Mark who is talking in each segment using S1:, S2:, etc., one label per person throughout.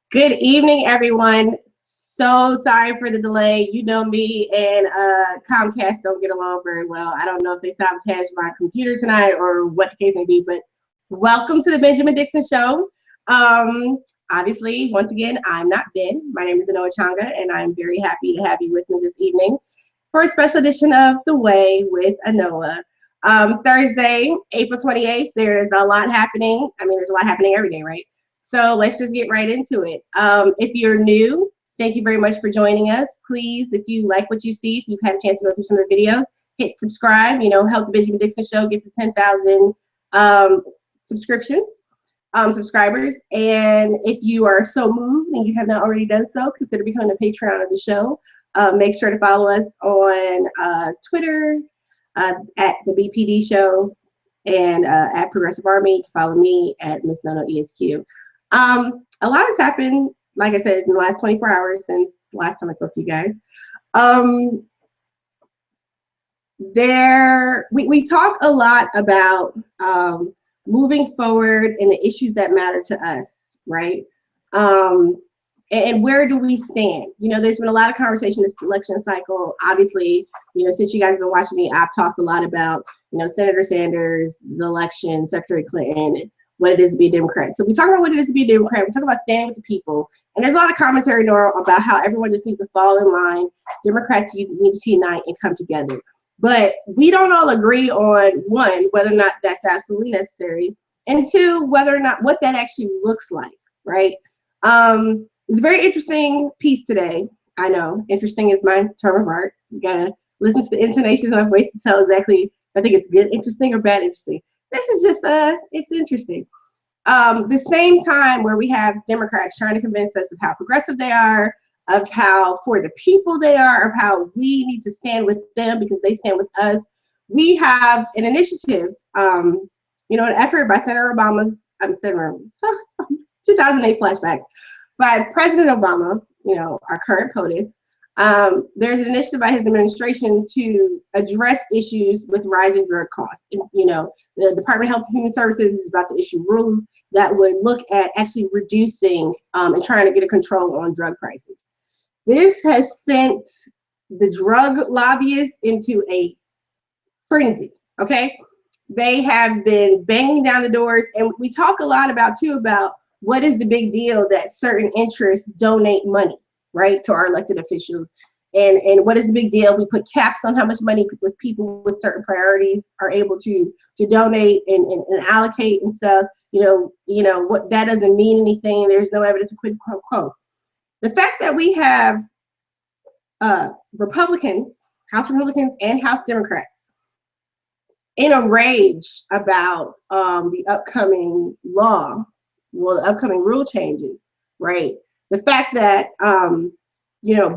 S1: Good evening, everyone. So sorry for the delay. You know me and Comcast don't get along very well. I don't know if they sabotaged my computer tonight or what the case may be, but welcome to the Benjamin Dixon Show. Obviously, once again, I'm not Ben. My name is Anoa and I'm very happy to have you with me this evening for a special edition of The Way with Anoa. Thursday, April 28th, there is a lot happening. I mean, there's a lot happening every day, right? So let's just get right into it. If you're new, thank you very much for joining us. Please, if you like what you see, if you've had a chance to go through some of the videos, hit subscribe, help the Benjamin Dixon Show get to 10,000 subscribers. And if you are so moved and you have not already done so, consider becoming a Patreon of the show. Make sure to follow us on Twitter at the BPD Show and at Progressive Army. To follow me at Miss Nono ESQ. A lot has happened, like I said, in the last 24 hours since last time I spoke to you guys. We talk a lot about moving forward and the issues that matter to us, right? And where do we stand? There's been a lot of conversation this election cycle. Obviously, since you guys have been watching me, I've talked a lot about, Senator Sanders, the election, Secretary Clinton, what it is to be a Democrat. So we talk about what it is to be a Democrat. We talk about standing with the people. And there's a lot of commentary, Nora, about how everyone just needs to fall in line. Democrats need to unite and come together. But we don't all agree on, one, whether or not that's absolutely necessary, and two, whether or not what that actually looks like, right? It's a very interesting piece today. I know, interesting is my term of art. You gotta listen to the intonations of my voice to tell exactly if I think it's good interesting or bad interesting. This is just, it's interesting. The same time where we have Democrats trying to convince us of how progressive they are, of how for the people they are, of how we need to stand with them because they stand with us. We have an initiative, an effort by Senator Obama's, 2008 flashbacks, by President Obama, our current POTUS. There's an initiative by his administration to address issues with rising drug costs. And, the Department of Health and Human Services is about to issue rules that would look at actually reducing and trying to get a control on drug prices. This has sent the drug lobbyists into a frenzy, okay? They have been banging down the doors, and we talk a lot about what is the big deal that certain interests donate money, right, to our elected officials, and what is the big deal? We put caps on how much money with people with certain priorities are able to donate and allocate and stuff. What that doesn't mean anything. There's no evidence of quid pro quo. The fact that we have Republicans, House Republicans and House Democrats in a rage about the upcoming law, the upcoming rule changes, right? The fact that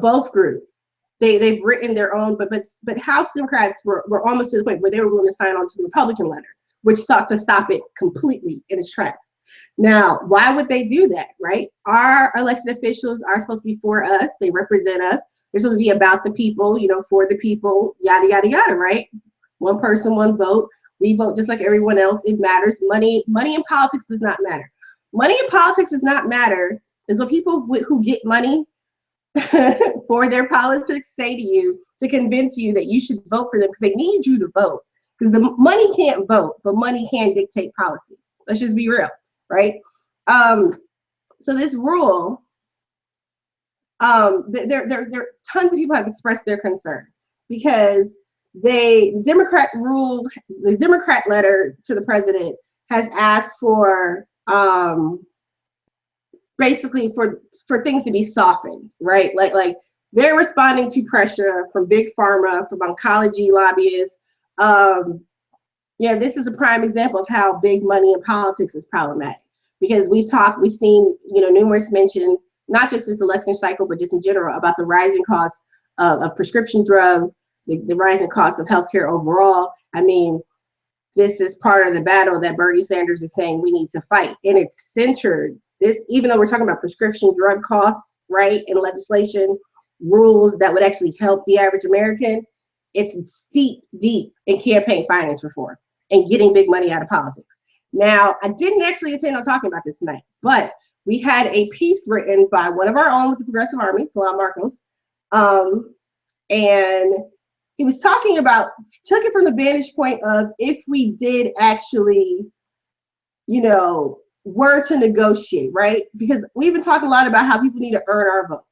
S1: both groups, they've written their own, but House Democrats were almost to the point where they were willing to sign on to the Republican letter, which sought to stop it completely in its tracks. Now, why would they do that, right? Our elected officials are supposed to be for us. They represent us. They're supposed to be about the people, for the people, yada, yada, yada, right? One person, one vote. We vote just like everyone else. It matters. Money in politics does not matter. Money in politics does not matter is what people who get money for their politics say to you to convince you that you should vote for them because they need you to vote. Because the money can't vote, but money can dictate policy. Let's just be real, right? So this rule, there tons of people have expressed their concern because the Democrat letter to the president has asked for basically for things to be softened, right? Like they're responding to pressure from big pharma, from oncology lobbyists. This is a prime example of how big money in politics is problematic because we've seen, numerous mentions, not just this election cycle, but just in general about the rising costs of prescription drugs, the rising costs of healthcare overall. I mean, this is part of the battle that Bernie Sanders is saying we need to fight. And it's centered, even though we're talking about prescription drug costs, right, and legislation, rules that would actually help the average American, it's deep in campaign finance reform and getting big money out of politics. Now, I didn't actually intend on talking about this tonight, but we had a piece written by one of our own with the Progressive Army, Salam Marcos, and he was talking about, took it from the vantage point of if we did actually, you know, were to negotiate, right? Because we've been talking a lot about how people need to earn our vote.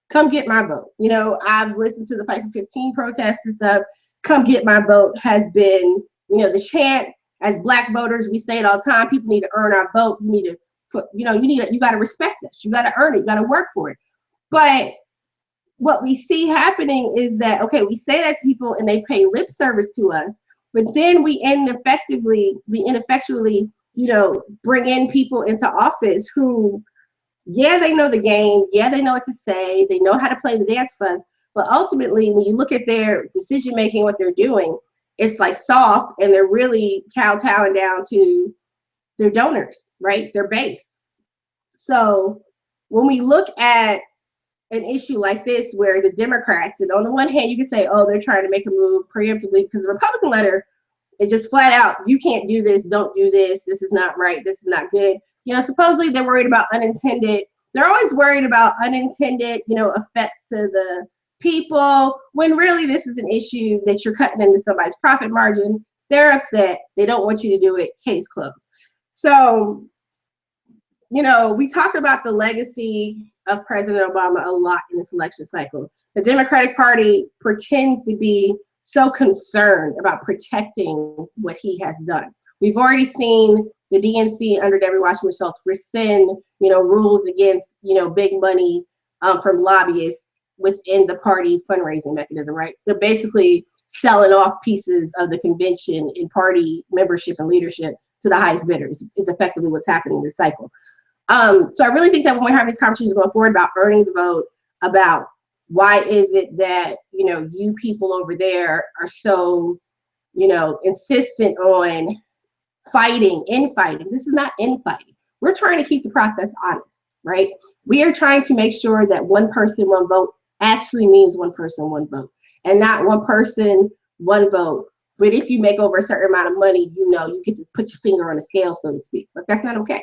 S1: Come get my vote. You know, I've listened to the Fight for 15 protests and stuff. Come get my vote has been, you know, the chant. As Black voters, we say it all the time. People need to earn our vote. You need to put, you know, you got to respect us. You got to earn it. You got to work for it. But what we see happening is that, okay, we say that to people and they pay lip service to us, but then we ineffectually, you know, bring in people into office who, yeah, they know the game. Yeah, they know what to say. They know how to play the dance fuzz. But ultimately, when you look at their decision making, what they're doing, it's like soft, and they're really kowtowing down to their donors, right? Their base. So when we look at an issue like this, where the Democrats, and on the one hand, you can say, oh, they're trying to make a move preemptively, because the Republican letter, it just flat out, you can't do this, don't do this, this is not right, this is not good. You know, supposedly they're worried about unintended, they're always worried about unintended, you know, effects to the people, when really this is an issue that you're cutting into somebody's profit margin. They're upset, they don't want you to do it, case closed. So, you know, we talk about the legacy of President Obama a lot in this election cycle. The Democratic Party pretends to be so concerned about protecting what he has done. We've already seen the DNC under Debbie Wasserman Schultz rescind, you know, rules against, you know, big money from lobbyists within the party fundraising mechanism, right? They're basically selling off pieces of the convention in party membership and leadership to the highest bidders is effectively what's happening in this cycle. So I really think that when we're having these conversations going forward about earning the vote, about why is it that, you know, you people over there are so, you know, insistent on infighting. This is not infighting. We're trying to keep the process honest, right? We are trying to make sure that one person, one vote actually means one person, one vote, and not one person, one vote. But if you make over a certain amount of money, you know, you get to put your finger on the scale, so to speak. But that's not okay.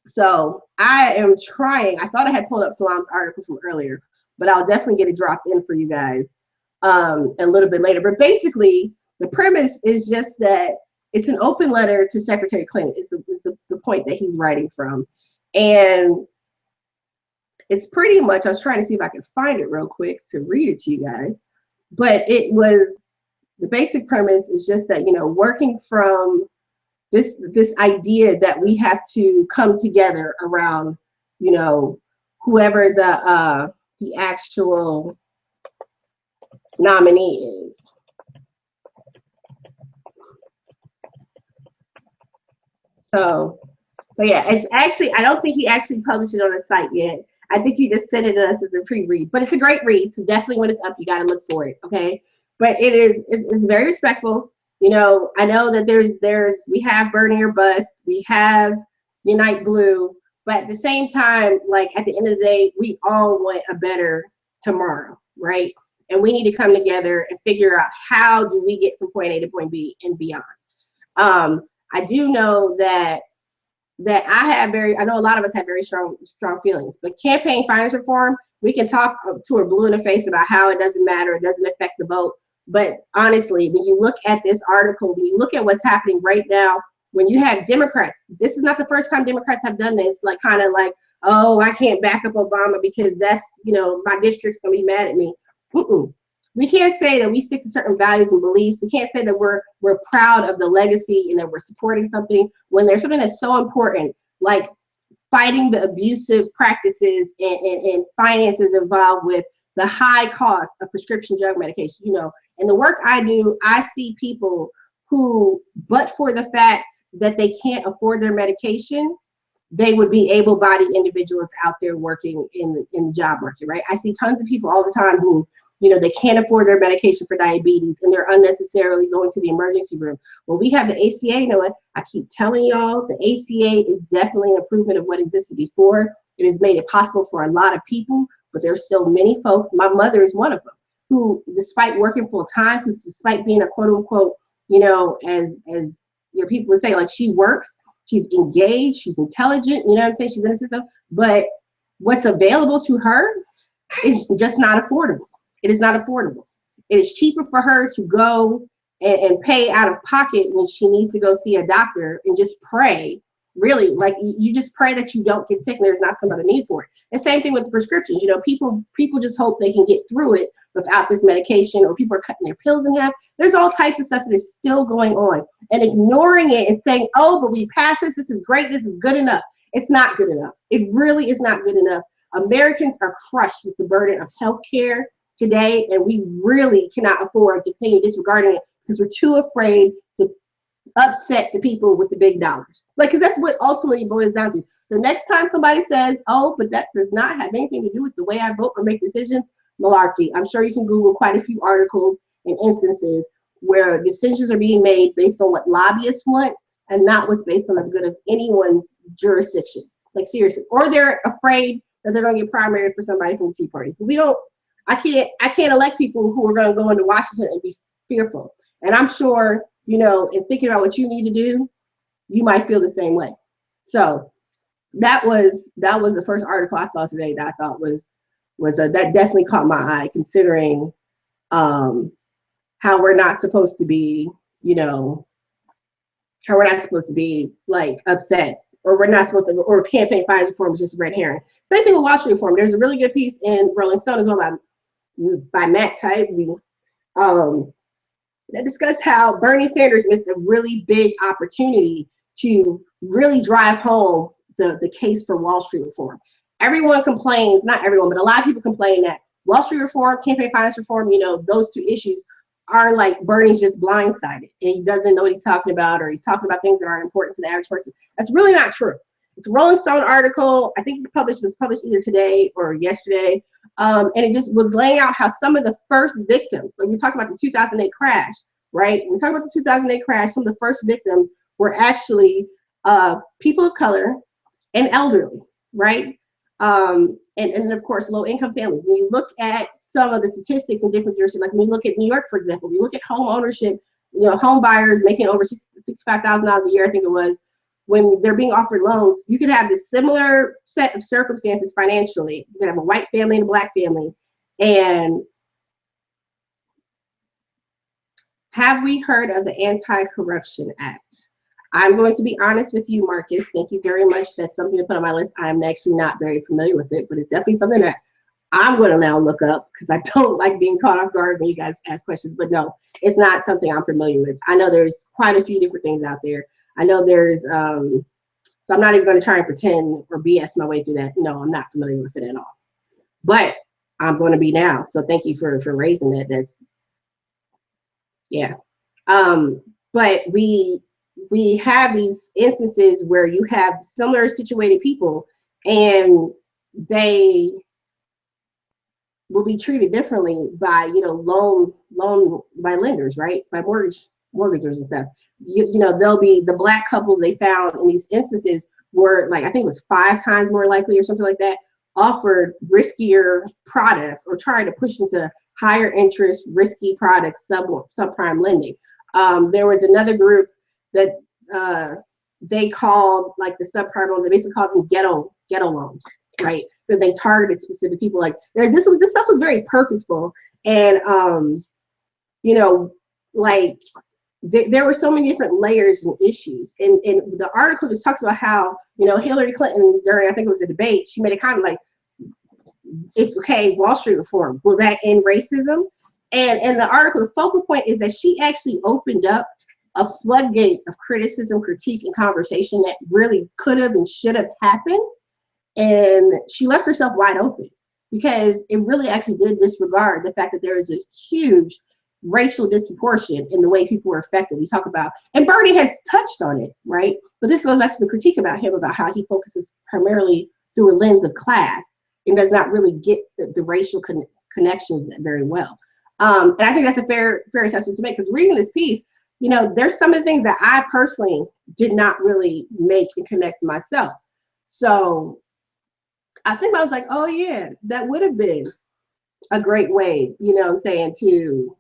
S1: So I am trying, I thought I had pulled up Salam's article from earlier, but I'll definitely get it dropped in for you guys a little bit later. But basically, the premise is just that it's an open letter to Secretary Clinton is the point that he's writing from. And it's pretty much, I was trying to see if I could find it real quick to read it to you guys, but it was, the basic premise is just that, you know, working from this idea that we have to come together around, you know, whoever the actual nominee is. So yeah, it's actually, I don't think he actually published it on the site yet. I think he just sent it to us as a pre-read, but it's a great read. So definitely when it's up, you got to look for it. Okay. But it's very respectful. You know, I know that we have Burning Your Bus, we have Unite Blue, but at the same time, like at the end of the day, we all want a better tomorrow, right? And we need to come together and figure out how do we get from point A to point B and beyond. I do know that I know a lot of us have very strong feelings, but campaign finance reform, we can talk to her blue in the face about how it doesn't matter, it doesn't affect the vote. But honestly, when you look at this article, when you look at what's happening right now, when you have Democrats, this is not the first time Democrats have done this, like kind of like, oh, I can't back up Obama because that's, you know, my district's gonna be mad at me. We can't say that we stick to certain values and beliefs. We can't say that we're proud of the legacy and that we're supporting something when there's something that's so important, like fighting the abusive practices and finances involved with the high cost of prescription drug medication. You know, and the work I do, I see people who, but for the fact that they can't afford their medication, they would be able-bodied individuals out there working in the job market, right? I see tons of people all the time who, you know, they can't afford their medication for diabetes and they're unnecessarily going to the emergency room. Well, we have the ACA, you know what? I keep telling y'all, the ACA is definitely an improvement of what existed before. It has made it possible for a lot of people, but there's still many folks, my mother is one of them, who despite working full time, who's despite being a quote unquote, you know, as your people would say, like she works, she's engaged, she's intelligent, you know what I'm saying? She's in the system, but what's available to her is just not affordable. It is not affordable. It is cheaper for her to go and pay out of pocket when she needs to go see a doctor and just pray. Really, like you just pray that you don't get sick and there's not some other need for it. The same thing with the prescriptions. You know, people just hope they can get through it without this medication, or people are cutting their pills in half. There's all types of stuff that is still going on, and ignoring it and saying, oh, but we passed this, this is great, this is good enough. It's not good enough. It really is not good enough. Americans are crushed with the burden of healthcare today, and we really cannot afford to continue disregarding it because we're too afraid to upset the people with the big dollars. Like, because that's what ultimately boils down to. The next time somebody says, oh, but that does not have anything to do with the way I vote or make decisions, malarkey. I'm sure you can Google quite a few articles and instances where decisions are being made based on what lobbyists want and not what's based on the good of anyone's jurisdiction. Like, seriously. Or they're afraid that they're going to get primaried for somebody from the Tea Party. I can't elect people who are going to go into Washington and be fearful. And I'm sure, you know, in thinking about what you need to do, you might feel the same way. So that was the first article I saw today that I thought was that definitely caught my eye, considering how we're not supposed to be, you know, how we're not supposed to be like upset, or we're not supposed to, or campaign finance reform is just a red herring. Same thing with Wall Street reform. There's a really good piece in Rolling Stone as well by Matt Taibbi, that discussed how Bernie Sanders missed a really big opportunity to really drive home the case for Wall Street reform. Everyone complains, not everyone, but a lot of people complain that Wall Street reform, campaign finance reform, you know, those two issues are like Bernie's just blindsided and he doesn't know what he's talking about, or he's talking about things that aren't important to the average person. That's really not true. It's a Rolling Stone article. I think it was published either today or yesterday. And it just was laying out how some of the first victims, like we talked about the 2008 crash, right? When we talk about the 2008 crash, some of the first victims were actually people of color and elderly, right? And of course, low income families. When you look at some of the statistics in different jurisdictions, like when you look at New York, for example, we look at home ownership, you know, home buyers making over $65,000 a year, I think it was, when they're being offered loans, you could have this similar set of circumstances financially. You could have a white family and a black family. And have we heard of the Anti-Corruption Act? I'm going to be honest with you, Marcus. Thank you very much. That's something to put on my list. I'm actually not very familiar with it, but it's definitely something that I'm going to now look up because I don't like being caught off guard when you guys ask questions. But no, it's not something I'm familiar with. I know there's quite a few different things out there. I know there's, so I'm not even going to try and pretend or BS my way through that. No, I'm not familiar with it at all. But I'm going to be now. So thank you for raising that. That's, yeah. But we have these instances where you have similar situated people and they will be treated differently by, you know, loan by lenders, right? By mortgagers and stuff. You know, they'll be the black couples they found in these instances were, like, I think it was 5 times more likely or something like that, offered riskier products or trying to push into higher interest, risky products, subprime lending. There was another group that they called, like, the subprime loans, they basically called them ghetto loans, right? That they targeted specific people. Like, this stuff was very purposeful, and you know, like there were so many different layers and issues. And the article just talks about how, you know, Hillary Clinton, during, I think it was a debate, she made a comment like, okay, Wall Street reform, will that end racism? And the article, the focal point is that she actually opened up a floodgate of criticism, critique, and conversation that really could have and should have happened. And she left herself wide open because it really actually did disregard the fact that there is a huge racial disproportion in the way people were affected. We talk about, and Bernie has touched on it, right? But this goes back to the critique about him, about how he focuses primarily through a lens of class and does not really get the racial connections very well. And I think that's a fair assessment to make, because reading this piece, you know, there's some of the things that I personally did not really make and connect to myself. So I think I was like, oh yeah, that would have been a great way, you know what I'm saying, to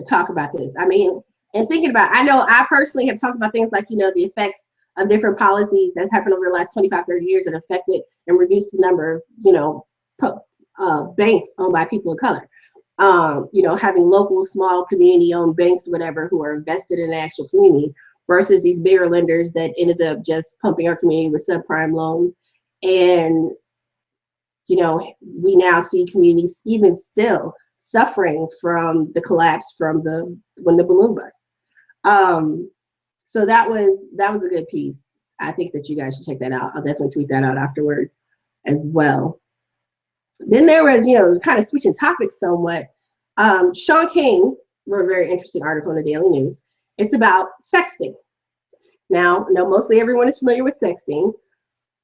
S1: talk about this. I mean, and thinking about, I know I personally have talked about things like, you know, the effects of different policies that have happened over the last 25, 30 years that affected and reduced the number of, you know, banks owned by people of color. You know, having local, small, community-owned banks, whatever, who are invested in the actual community versus these bigger lenders that ended up just pumping our community with subprime loans. And, you know, we now see communities even still suffering from the collapse from when the balloon bust. So that was a good piece. I think that you guys should check that out. I'll definitely tweet that out afterwards as well. Then there was, you know, kind of switching topics somewhat. Sean King wrote a very interesting article in the Daily News. It's about sexting. Now, I know mostly everyone is familiar with sexting,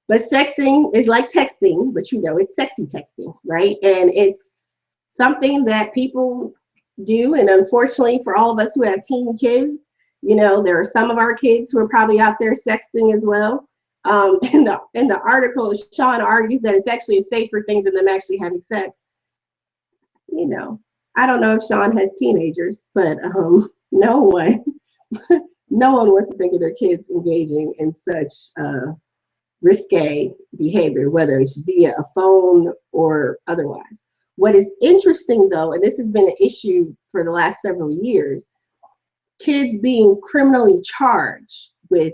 S1: but sexting is like texting, but you know, it's sexy texting, right? And it's something that people do. And unfortunately for all of us who have teen kids, you know, there are some of our kids who are probably out there sexting as well. In the article, Sean argues that it's actually a safer thing than them actually having sex. You know, I don't know if Sean has teenagers, but no one wants to think of their kids engaging in such risque behavior, whether it's via a phone or otherwise. What is interesting though, and this has been an issue for the last several years, kids being criminally charged with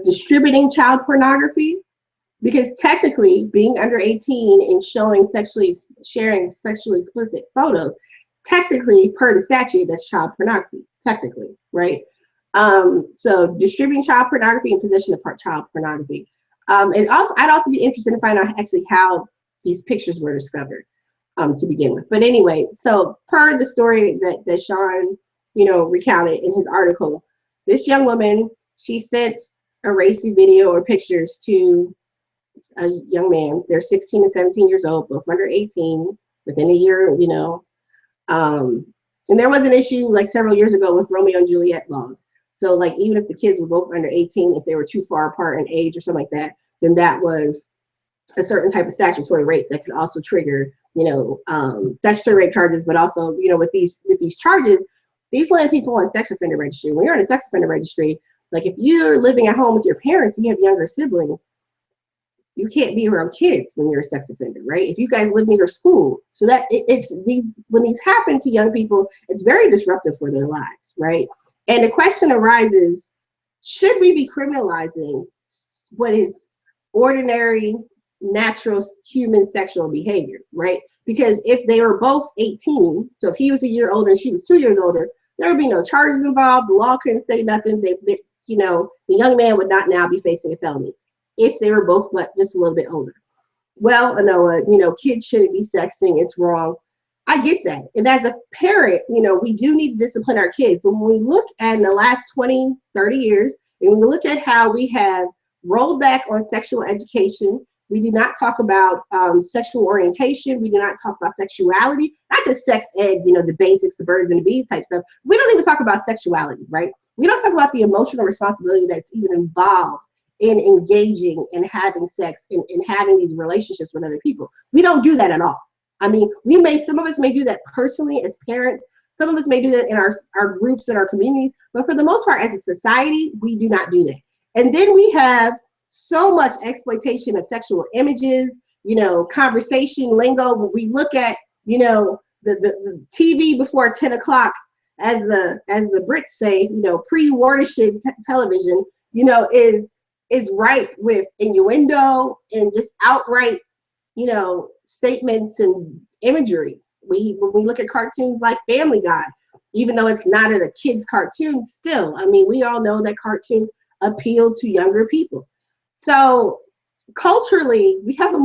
S1: distributing child pornography, because technically being under 18 and sharing sexually explicit photos, technically per the statute, that's child pornography, technically, right? So distributing child pornography and possession of child pornography. And also, I'd also be interested to find out actually how these pictures were discovered to begin with. But anyway, so per the story that Sean, you know, recounted in his article, this young woman, she sent a racy video or pictures to a young man. They're 16 and 17 years old, both under 18, within a year, you know. And there was an issue like several years ago with Romeo and Juliet laws. So like even if the kids were both under 18, if they were too far apart in age or something like that, then that was a certain type of statutory rape that could also trigger, you know, statutory rape charges. But also, you know, with these charges, these land people on sex offender registry. When you're in a sex offender registry, like if you're living at home with your parents and you have younger siblings, you can't be around kids when you're a sex offender, right? If you guys live near your school, so that when these happen to young people, it's very disruptive for their lives, right? And the question arises, should we be criminalizing what is ordinary, natural human sexual behavior, right? Because if they were both 18, so if he was a year older and she was 2 years older, there would be no charges involved. The law couldn't say nothing. You know, the young man would not now be facing a felony if they were both but just a little bit older. Well, Anoa, you know, kids shouldn't be sexting. It's wrong. I get that. And as a parent, you know, we do need to discipline our kids. But when we look at in the last 20, 30 years, and when we look at how we have rolled back on sexual education, we do not talk about sexual orientation. We do not talk about sexuality, not just sex ed, you know, the basics, the birds and the bees type stuff. We don't even talk about sexuality, right? We don't talk about the emotional responsibility that's even involved in engaging and having sex and having these relationships with other people. We don't do that at all. I mean, some of us may do that personally as parents. Some of us may do that in our groups and our communities, but for the most part, as a society, we do not do that. And then we have so much exploitation of sexual images, you know, conversation lingo. When we look at, you know, the TV before 10 o'clock, as the Brits say, you know, pre-Watershed television, you know, is ripe with innuendo and just outright, you know, statements and imagery. When we look at cartoons like Family Guy, even though it's not a kid's cartoon, still, I mean, we all know that cartoons appeal to younger people. So culturally, we have a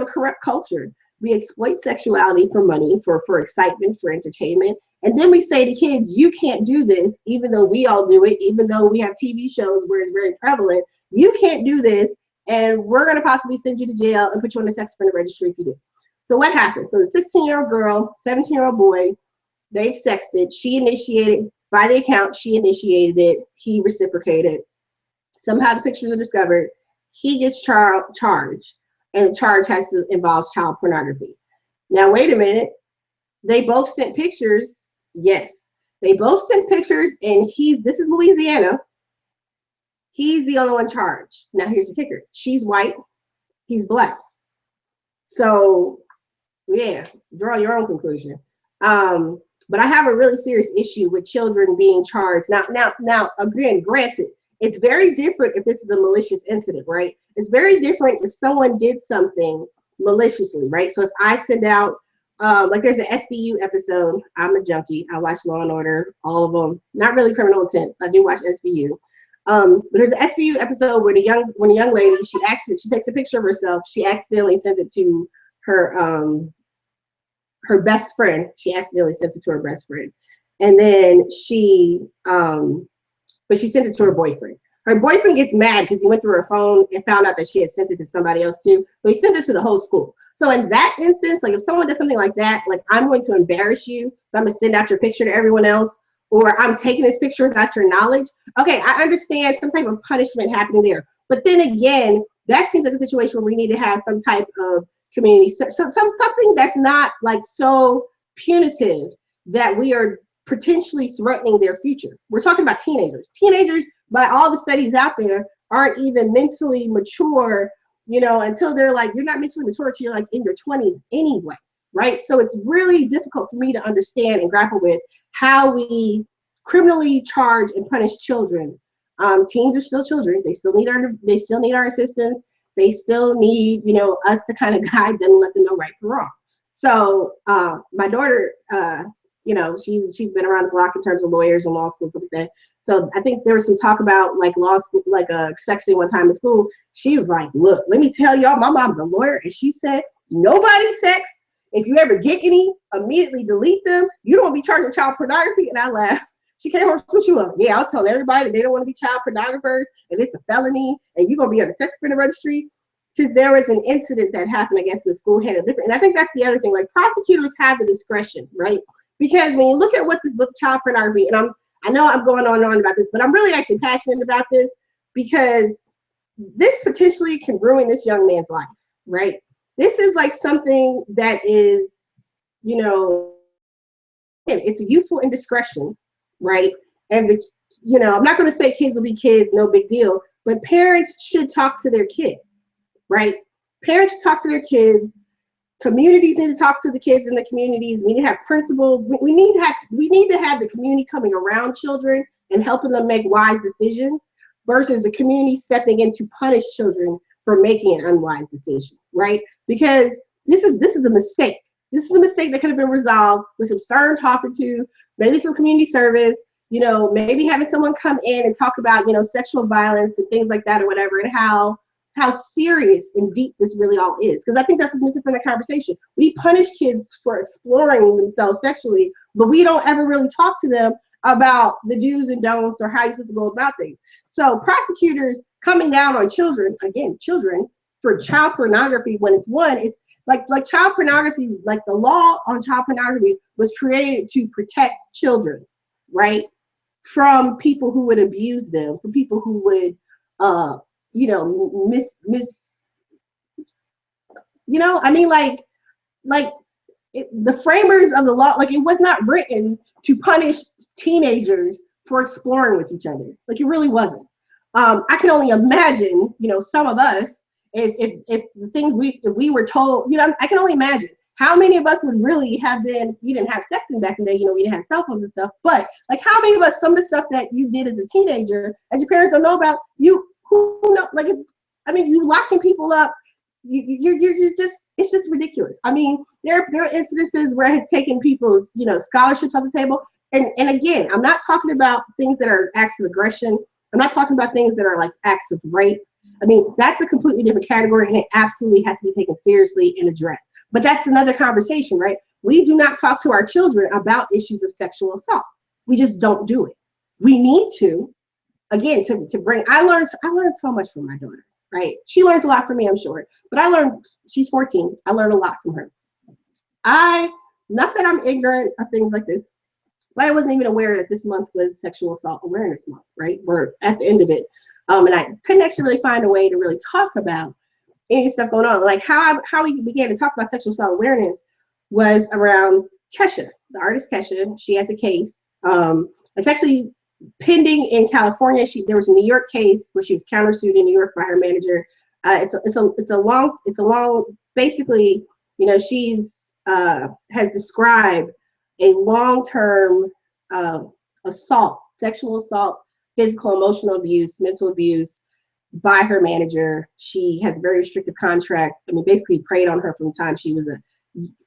S1: corrupt culture. We exploit sexuality for money, for excitement, for entertainment. And then we say to kids, you can't do this, even though we all do it, even though we have TV shows where it's very prevalent. You can't do this, and we're going to possibly send you to jail and put you on the sex offender registry if you do. So what happened? So the 16-year-old girl, 17-year-old boy, they've sexted. She initiated, by the account, she initiated it. He reciprocated. Somehow the pictures are discovered. He gets charged, and the charge involves child pornography. Now, wait a minute. They both sent pictures. Yes. They both sent pictures, and this is Louisiana. He's the only one charged. Now here's the kicker. She's white, he's black. So yeah, draw your own conclusion. But I have a really serious issue with children being charged. Now, again, granted, it's very different if this is a malicious incident, right? It's very different if someone did something maliciously, right? So if I send out, like there's an SVU episode. I'm a junkie. I watch Law and Order, all of them. Not really Criminal Intent. I do watch SVU. But there's an SVU episode where when a young lady, she takes a picture of herself. She accidentally sent it to her best friend. She accidentally sent it to her best friend. And then but she sent it to her boyfriend. Her boyfriend gets mad because he went through her phone and found out that she had sent it to somebody else too. So he sent it to the whole school. So in that instance, like if someone does something like that, like I'm going to embarrass you. So I'm gonna send out your picture to everyone else, or I'm taking this picture without your knowledge. Okay, I understand some type of punishment happening there. But then again, that seems like a situation where we need to have some type of community, something that's not like so punitive that we are potentially threatening their future. We're talking about teenagers. Teenagers, by all the studies out there, aren't even mentally mature, until they're like, you're not mentally mature until you're like in your 20s anyway, right? So it's really difficult for me to understand and grapple with how we criminally charge and punish children. Teens are still children. They still need our assistance. They still need, us to kind of guide them and let them know right from wrong. So my daughter, she's been around the block in terms of lawyers and law school, stuff like that. So I think there was some talk about like law school, like sexting one time in school. She was like, look, let me tell y'all, my mom's a lawyer. And she said, nobody sex. If you ever get any, immediately delete them. You don't want to be charged with child pornography. And I laughed. She came home from school. Yeah, I was telling everybody that they don't want to be child pornographers and it's a felony and you're going to be on the sex offender registry. Because there was an incident that happened, I guess, the school had a different, and I think that's the other thing, like prosecutors have the discretion, right? Because when you look at what this book, child pornography, and I know I'm going on and on about this, but I'm really actually passionate about this because this potentially can ruin this young man's life, right? This is like something that is, it's a youthful indiscretion, right? And I'm not going to say kids will be kids, no big deal, but parents should talk to their kids, right? Parents should talk to their kids. Communities need to talk to the kids in the communities. We need to have principals. We need to have the community coming around children and helping them make wise decisions versus the community stepping in to punish children for making an unwise decision, right? Because this is a mistake. This is a mistake that could have been resolved with some stern talking to, maybe some community service, maybe having someone come in and talk about, sexual violence and things like that or whatever, and how serious and deep this really all is. Because I think that's what's missing from the conversation. We punish kids for exploring themselves sexually, but we don't ever really talk to them about the do's and don'ts or how you're supposed to go about things. So prosecutors coming down on children for child pornography, when it's like child pornography, like the law on child pornography was created to protect children, right? From people who would abuse them, from people who would, the framers of the law, like it was not written to punish teenagers for exploring with each other. Like it really wasn't. I can only imagine, some of us, if the things we were told, I can only imagine how many of us would really have been, we didn't have sexting back in the day, we didn't have cell phones and stuff, but like how many of us, some of the stuff that you did as a teenager, as your parents don't know about, you locking people up, you're just, it's just ridiculous. I mean, there are incidences where it's taken people's, scholarships off the table. And again, I'm not talking about things that are acts of aggression. I'm not talking about things that are like acts of rape. I mean, that's a completely different category and it absolutely has to be taken seriously and addressed. But that's another conversation, right? We do not talk to our children about issues of sexual assault. We just don't do it. We need to, again, to bring, I learned so much from my daughter, right? She learns a lot from me, I'm sure, but she's 14. I learned a lot from her. Not that I'm ignorant of things like this, but I wasn't even aware that this month was Sexual Assault Awareness Month, right? We're at the end of it. And I couldn't actually really find a way to really talk about any stuff going on. Like how we began to talk about sexual assault awareness was around Kesha, the artist Kesha. She has a case It's actually pending in California. There was a New York case where she was countersued in New York by her manager. It's a long, basically, you know, she's has described a long-term assault, sexual assault, physical, emotional abuse, mental abuse by her manager. She has a very restrictive contract. I mean, basically preyed on her from the time she was a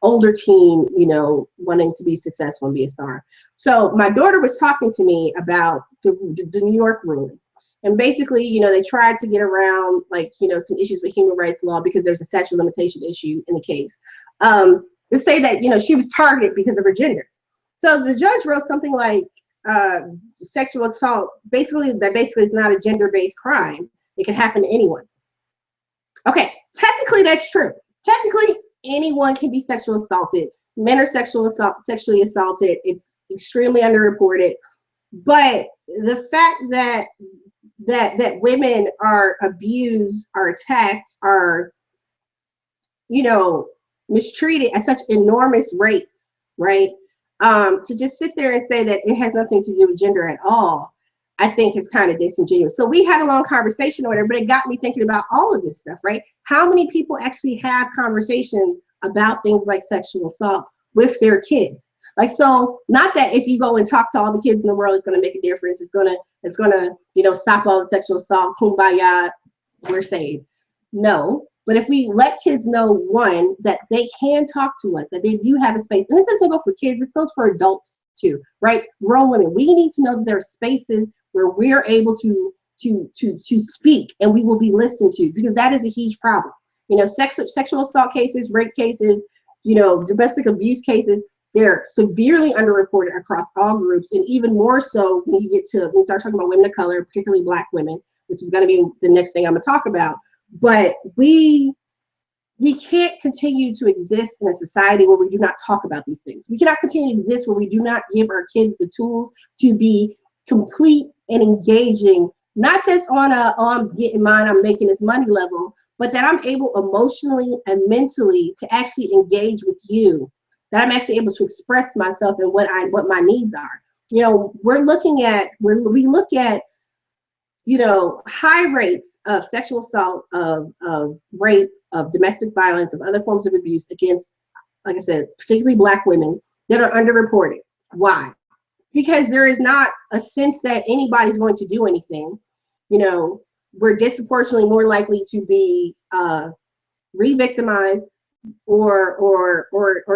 S1: older teen, you know, wanting to be successful and be a star. So my daughter was talking to me about the New York ruling. And basically, you know, they tried to get around, like, you know, some issues with human rights law because there's a statute of limitation issue in the case. To say that, you know, she was targeted because of her gender. So the judge wrote something like sexual assault, basically is not a gender-based crime. It can happen to anyone. Okay, technically that's true. Technically, anyone can be sexually assaulted. Men are sexually assaulted. It's extremely underreported. But the fact that women are abused, are attacked, are, you know, mistreated at such enormous rates, right? To just sit there and say that it has nothing to do with gender at all, I think is kind of disingenuous. So we had a long conversation or whatever, but it got me thinking about all of this stuff, right? How many people actually have conversations about things like sexual assault with their kids? Like, so not that if you go and talk to all the kids in the world, it's going to make a difference. It's going to, you know, stop all the sexual assault, kumbaya, we're saved. No, but if we let kids know, one, that they can talk to us, that they do have a space, and this doesn't go for kids, this goes for adults too, right? Grown women, we need to know that there are spaces where we're able to speak and we will be listened to, because that is a huge problem. You know, sexual assault cases, rape cases, you know, domestic abuse cases, they're severely underreported across all groups, and even more so when you start talking about women of color, particularly Black women, which is going to be the next thing I'm going to talk about. But we can't continue to exist in a society where we do not talk about these things. We cannot continue to exist where we do not give our kids the tools to be complete and engaging, not just on I'm getting mine, I'm making this money level, but that I'm able emotionally and mentally to actually engage with you, that I'm actually able to express myself and what my needs are. You know, we look at, you know, high rates of sexual assault, of rape, of domestic violence, of other forms of abuse against, like I said, particularly Black women, that are underreported. Why? Because there is not a sense that anybody's going to do anything. You know, we're disproportionately more likely to be re-victimized or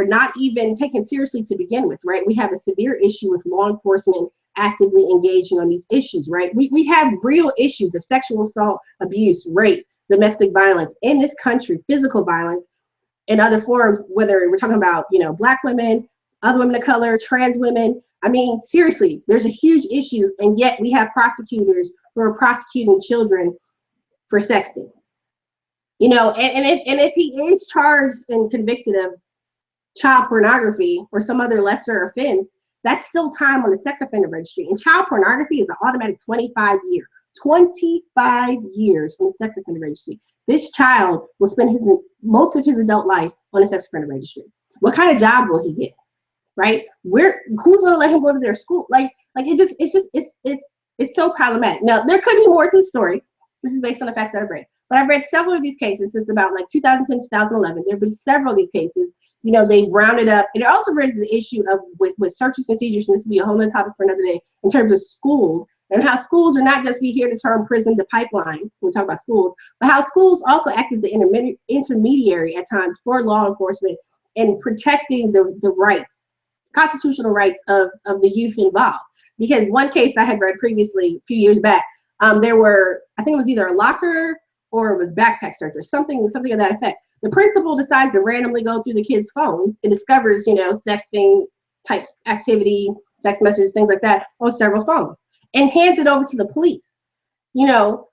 S1: not even taken seriously to begin with, right? We have a severe issue with law enforcement actively engaging on these issues, right? We have real issues of sexual assault, abuse, rape, domestic violence in this country, physical violence in other forms, whether we're talking about, you know, Black women, other women of color, trans women. I mean, seriously, there's a huge issue, and yet we have prosecutors who are prosecuting children for sexting. You know, and if he is charged and convicted of child pornography or some other lesser offense, that's still time on the sex offender registry. And child pornography is an automatic 25 years on the sex offender registry. This child will spend most of his adult life on the sex offender registry. What kind of job will he get? Right? Who's going to let him go to their school? It's so problematic. Now, there could be more to the story. This is based on the facts that I've read. But I've read several of these cases since about like 2010, 2011. There have been several of these cases. You know, they rounded up, and it also raises the issue of with searches and seizures, and this will be a whole other topic for another day, in terms of schools, and how schools are not just, we hear the term prison to pipeline when we talk about schools, but how schools also act as the intermediary at times for law enforcement and protecting the rights, constitutional rights of the youth involved. Because one case I had read previously, a few years back, there were, I think it was either a locker or it was backpack search or something of that effect. The principal decides to randomly go through the kids' phones and discovers, you know, sexting type activity, text messages, things like that on several phones, and hands it over to the police. You know,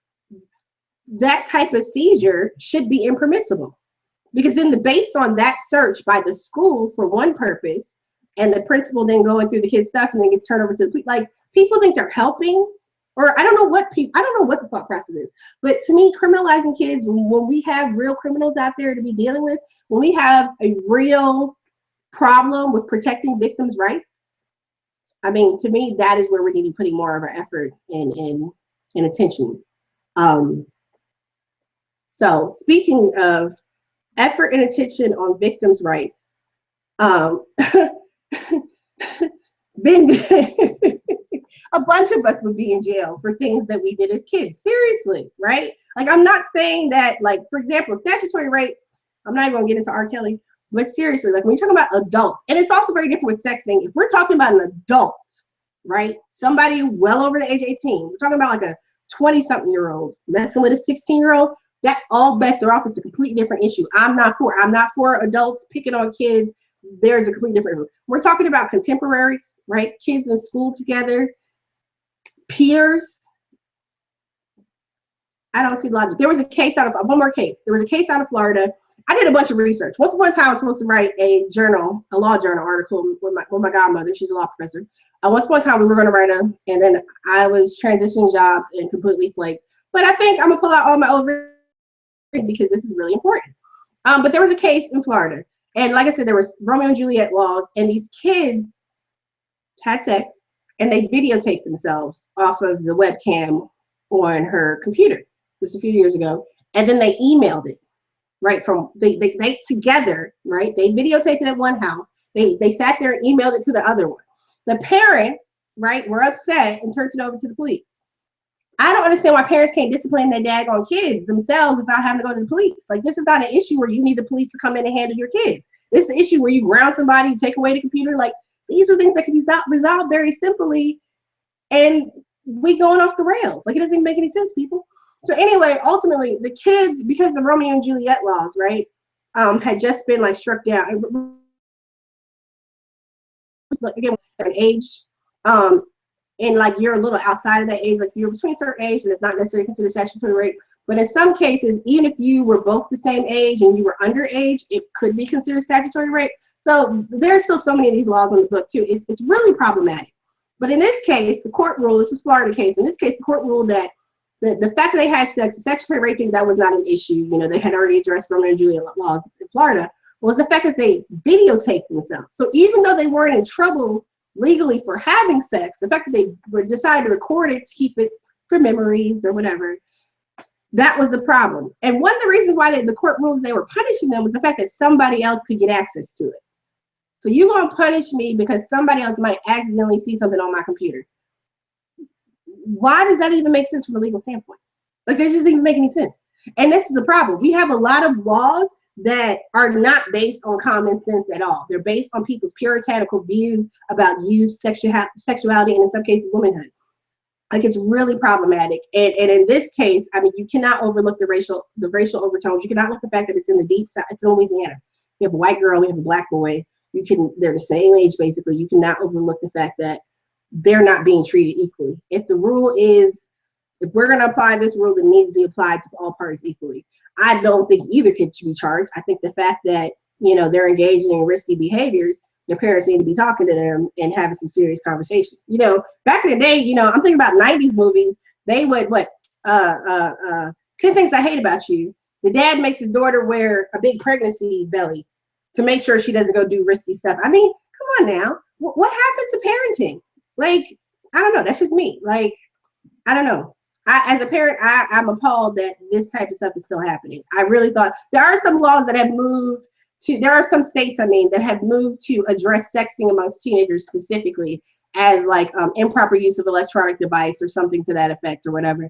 S1: that type of seizure should be impermissible, because then based on that search by the school for one purpose, and the principal then going through the kids' stuff and then gets turned over to the police, like, people think they're helping. Or I don't know what the thought process is, but to me, criminalizing kids, when we have real criminals out there to be dealing with, when we have a real problem with protecting victims' rights, I mean, to me, that is where we need to be putting more of our effort and attention. So speaking of effort and attention on victims' rights, um, Ben, a bunch of us would be in jail for things that we did as kids. Seriously, right? Like, I'm not saying that, like, for example, statutory rape, I'm not even gonna get into R. Kelly, but seriously, like when you're talking about adults, and it's also very different with sexting. If we're talking about an adult, right? Somebody well over the age 18, we're talking about like a 20-something-year-old messing with a 16-year-old, that all bets are off. It's a completely different issue. I'm not for adults picking on kids. There's a completely different. We're talking about contemporaries, right? Kids in school together, peers. I don't see logic. There was a case out of one more case. There was a case out of Florida. I did a bunch of research. Once upon a time, I was supposed to write a journal, a law journal article with my godmother. She's a law professor. Once upon a time, we were going to write them, and then I was transitioning jobs and completely flaked. But I think I'm gonna pull out all my over because this is really important. But there was a case in Florida, and like I said, there was Romeo and Juliet laws, and these kids had sex, and they videotaped themselves off of the webcam on her computer. This a few years ago, and then they emailed it. Right, from they together, right? They videotaped it at one house. They sat there and emailed it to the other one. The parents, right, were upset and turned it over to the police. I don't understand why parents can't discipline their daggone kids themselves without having to go to the police. Like, this is not an issue where you need the police to come in and handle your kids. This is an issue where you ground somebody, you take away the computer. Like, these are things that can be resolved very simply, and we going off the rails. Like, it doesn't even make any sense, people. So anyway, ultimately, the kids, because the Romeo and Juliet laws, right, had just been like struck down. Again, an age, and like you're a little outside of that age, like you're between a certain age, and it's not necessarily considered statutory rape. But in some cases, even if you were both the same age and you were underage, it could be considered statutory rape. So there's still so many of these laws on the book too. It's really problematic. But in this case, the court ruled, this is Florida case. In this case, the court ruled that the fact that they had sex, the statutory rape thing, that was not an issue. You know, they had already addressed Romeo and Juliet laws in Florida. Was the fact that they videotaped themselves. So even though they weren't in trouble legally for having sex, the fact that they decided to record it to keep it for memories or whatever, that was the problem. And one of the reasons why the court ruled they were punishing them was the fact that somebody else could get access to it. So you're gonna punish me because somebody else might accidentally see something on my computer. Why does that even make sense from a legal standpoint? Like, that doesn't even make any sense. And this is the problem. We have a lot of laws that are not based on common sense at all. They're based on people's puritanical views about youth, sexuality, and in some cases, womanhood. Like, it's really problematic. And in this case, I mean, you cannot overlook the racial overtones. You cannot look the fact that it's in the deep south. It's in Louisiana. We have a white girl, we have a black boy. They're the same age, basically. You cannot overlook the fact that they're not being treated equally. If the rule is, if we're going to apply this rule, it needs to be applied to all parties equally. I don't think either kid should be charged. I think the fact that, you know, they're engaging in risky behaviors, their parents need to be talking to them and having some serious conversations. You know, back in the day, you know, I'm thinking about 90s movies. They would, 10 Things I Hate About You. The dad makes his daughter wear a big pregnancy belly to make sure she doesn't go do risky stuff. I mean, come on now. What happened to parenting? Like, I don't know. That's just me. Like, I don't know. As a parent, I'm appalled that this type of stuff is still happening. I really thought there are some laws that have moved to, there are some states, I mean, that have moved to address sexting amongst teenagers specifically as like improper use of electronic device or something to that effect or whatever.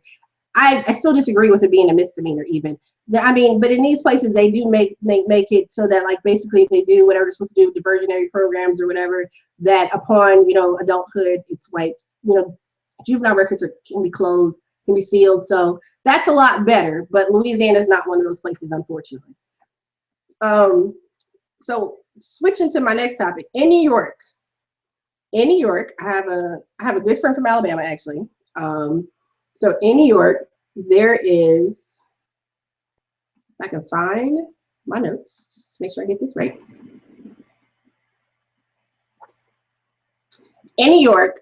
S1: I still disagree with it being a misdemeanor even. I mean, but in these places, they do make it so that, like, basically if they do whatever they're supposed to do with diversionary programs or whatever, that upon, you know, adulthood, it's wipes, you know, juvenile records can be closed, can be sealed. So that's a lot better, but Louisiana is not one of those places, unfortunately. So switching to my next topic, in New York, I have a good friend from Alabama, actually. So in New York, there is, if I can find my notes, make sure I get this right. In New York,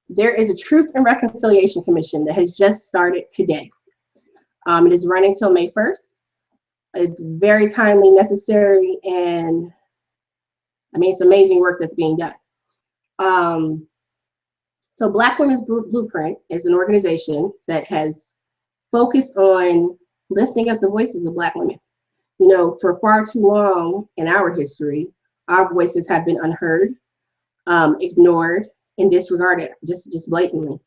S1: there is a Truth and Reconciliation Commission that has just started today. It is running till May 1st. It's very timely, necessary, and I mean, it's amazing work that's being done. So Black Women's Blueprint is an organization that has focused on lifting up the voices of Black women. You know, for far too long in our history, our voices have been unheard, ignored, and disregarded, just blatantly.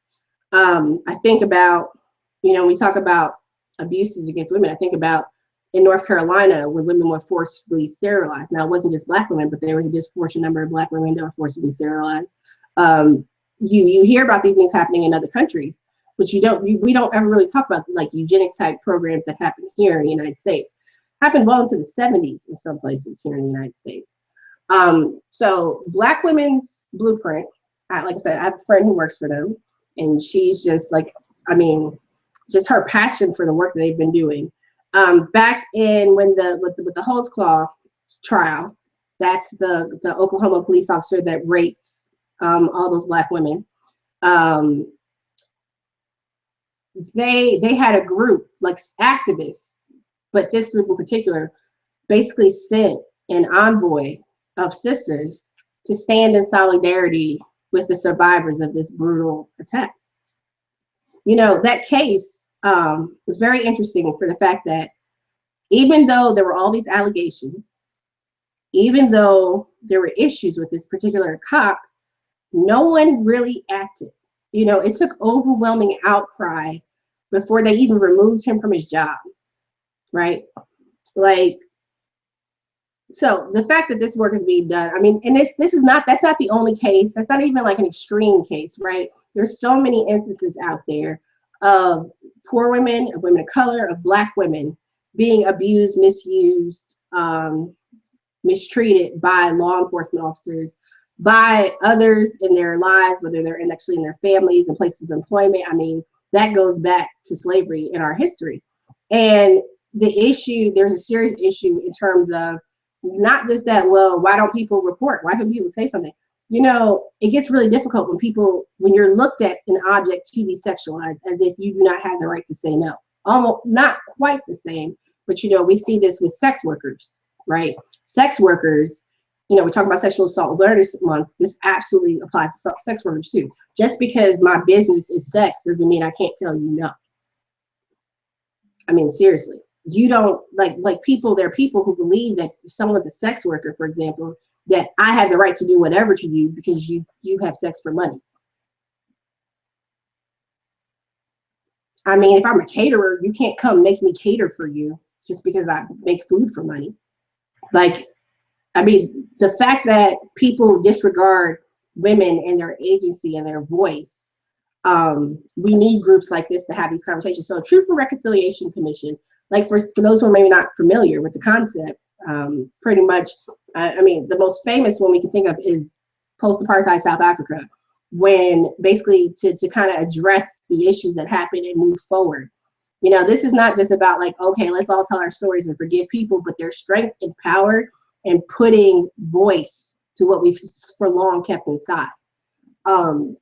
S1: I think about, you know, when we talk about abuses against women, I think about in North Carolina when women were forcibly sterilized. Now, it wasn't just Black women, but there was a disproportionate number of Black women that were forcibly sterilized. You hear about these things happening in other countries, but we don't ever really talk about like eugenics type programs that happen here in the United States. Happened well into the 70s in some places here in the United States. So Black Women's Blueprint, like I said, I have a friend who works for them, and she's just like, I mean, just her passion for the work that they've been doing. Back in when with the Holtzclaw trial, that's the Oklahoma police officer that raped all those Black women. They had a group like activists, but this group in particular basically sent an envoy of sisters to stand in solidarity with the survivors of this brutal attack. You know, that case was very interesting for the fact that even though there were all these allegations, even though there were issues with this particular cop, no one really acted. You know, it took overwhelming outcry before they even removed him from his job, right? Like, so the fact that this work is being done, I mean, and that's not the only case. That's not even like an extreme case, right? There's so many instances out there of poor women, of women of color, of Black women being abused, misused, mistreated by law enforcement officers, by others in their lives, whether they're actually in their families and places of employment. I mean, that goes back to slavery in our history. And there's a serious issue in terms of not just that, well, why don't people report? Why don't people say something? You know, it gets really difficult when you're looked at an object to be sexualized as if you do not have the right to say no. Almost not quite the same, but you know, we see this with sex workers, right? Sex workers, you know, we talk about Sexual Assault Awareness Month. This absolutely applies to sex workers too. Just because my business is sex doesn't mean I can't tell you no. I mean, seriously, you don't like people. There are people who believe that if someone's a sex worker, for example, that I have the right to do whatever to you because you have sex for money. I mean, if I'm a caterer, you can't come make me cater for you just because I make food for money. Like, I mean, the fact that people disregard women and their agency and their voice, we need groups like this to have these conversations. So Truth and Reconciliation Commission, like for those who are maybe not familiar with the concept, pretty much, I mean, the most famous one we can think of is post-apartheid South Africa, when basically to kind of address the issues that happened and move forward. You know, this is not just about like, okay, let's all tell our stories and forgive people, but their strength and power and putting voice to what we've for long kept inside. And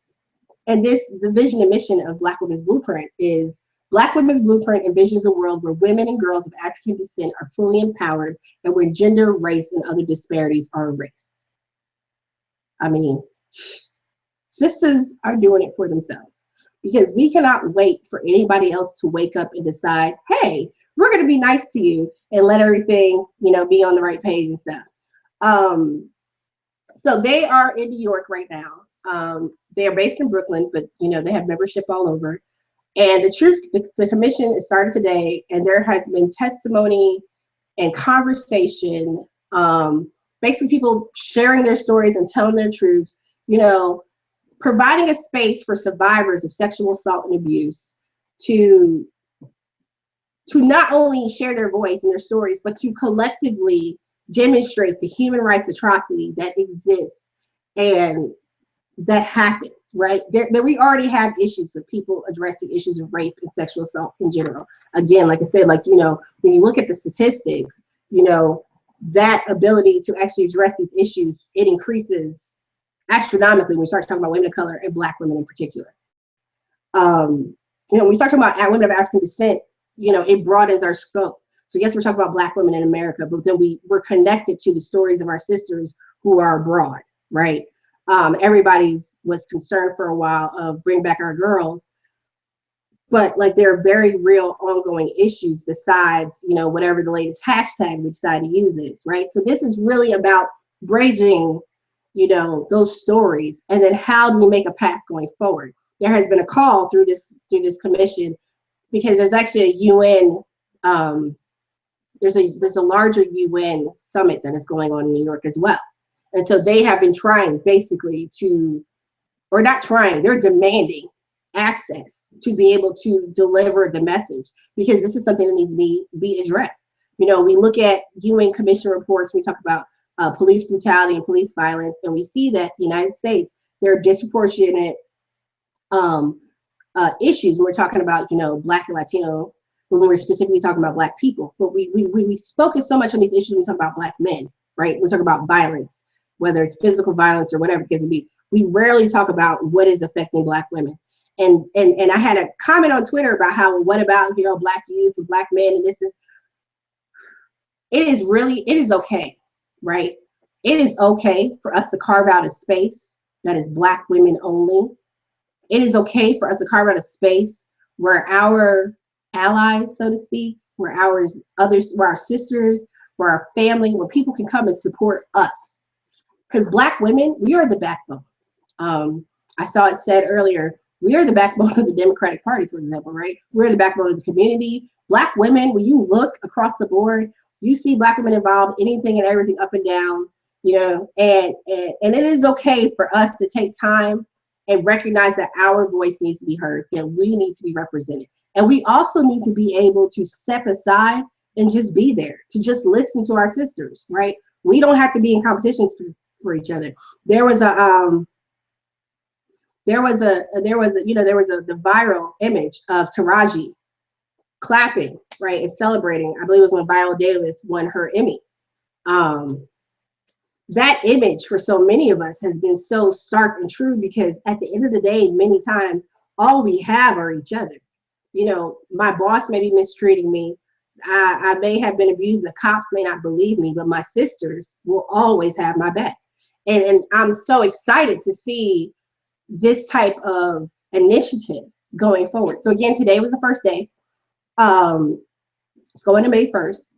S1: the vision and mission of Black Women's Blueprint is Black Women's Blueprint envisions a world where women and girls of African descent are fully empowered and where gender, race, and other disparities are erased. I mean, sisters are doing it for themselves because we cannot wait for anybody else to wake up and decide, hey, we're going to be nice to you and let everything, you know, be on the right page and stuff. So they are in New York right now. They are based in Brooklyn, but you know, they have membership all over. And the commission is started today, and there has been testimony and conversation, basically people sharing their stories and telling their truth, you know, providing a space for survivors of sexual assault and abuse to not only share their voice and their stories, but to collectively demonstrate the human rights atrocity that exists and that happens, right? There we already have issues with people addressing issues of rape and sexual assault in general. Again, like I said, like, you know, when you look at the statistics, you know, that ability to actually address these issues, it increases astronomically when we start talking about women of color and Black women in particular. You know, when we start talking about women of African descent, you know, it broadens our scope. So yes, we're talking about Black women in America, but then we're connected to the stories of our sisters who are abroad, right? Everybody's was concerned for a while of bring back our girls, but like there are very real ongoing issues besides, you know, whatever the latest hashtag we decide to use is, right? So this is really about bridging, you know, those stories, and then how do we make a path going forward? There has been a call through this commission, because there's actually a UN, there's a larger UN summit that is going on in New York as well. And so they have been trying basically to, or not trying, they're demanding access to be able to deliver the message, because this is something that needs to be addressed. You know, we look at UN Commission reports, we talk about police brutality and police violence, and we see that the United States, there are disproportionate issues when we're talking about, you know, Black and Latino, when we're specifically talking about Black people. But we focus so much on these issues when we talk about Black men, right? We talk about violence, whether it's physical violence or whatever the case may be. We rarely talk about what is affecting Black women. And I had a comment on Twitter about how, what about, you know, Black youth and Black men, and this is, it is okay, right? It is okay for us to carve out a space that is Black women only. It is okay for us to carve out a space where our allies, so to speak, where our sisters, where our family, where people can come and support us. Because Black women, we are the backbone. I saw it said earlier, we are the backbone of the Democratic Party, for example, right? We're the backbone of the community. Black women, when you look across the board, you see Black women involved, anything and everything up and down, you know, and it is okay for us to take time and recognize that our voice needs to be heard, that we need to be represented. And we also need to be able to step aside and just be there, to just listen to our sisters, right? We don't have to be in competitions for each other. There was the viral image of Taraji clapping, right, and celebrating. I believe it was when Viola Davis won her Emmy. That image for so many of us has been so stark and true, because at the end of the day, many times all we have are each other. You know, my boss may be mistreating me. I may have been abused. The cops may not believe me, but my sisters will always have my back. And I'm so excited to see this type of initiative going forward. So again, today was the first day. It's going to May 1st.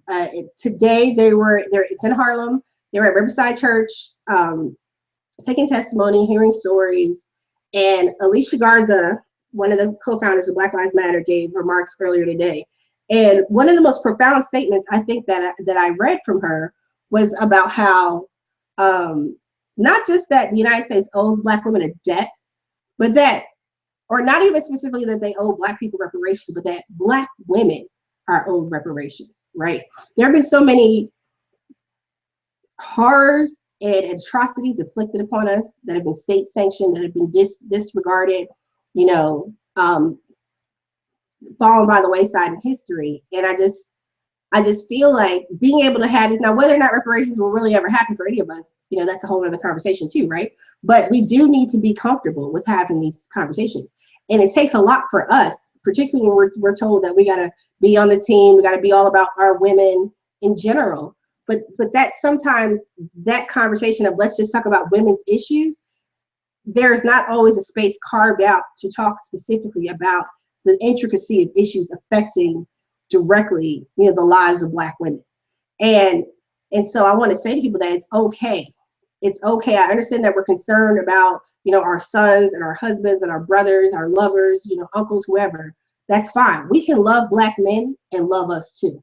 S1: Today it's in Harlem. They were at Riverside Church, taking testimony, hearing stories. And Alicia Garza, one of the co-founders of Black Lives Matter, gave remarks earlier today. And one of the most profound statements I think that I read from her was about how not just that the United States owes Black women a debt, but that, or not even specifically that they owe Black people reparations, but that Black women are owed reparations, right? There have been so many horrors and atrocities inflicted upon us that have been state sanctioned, that have been disregarded, you know, fallen by the wayside in history. And I just feel like being able to have these, now whether or not reparations will really ever happen for any of us, you know, that's a whole other conversation too, right? But we do need to be comfortable with having these conversations. And it takes a lot for us, particularly when we're told that we gotta be on the team, we gotta be all about our women in general. But that sometimes that conversation of let's just talk about women's issues, there's not always a space carved out to talk specifically about the intricacy of issues affecting directly, you know, the lives of Black women. And so I want to say to people that it's okay. It's okay. I understand that we're concerned about, you know, our sons and our husbands and our brothers, our lovers, you know, uncles, whoever. That's fine. We can love Black men and love us too.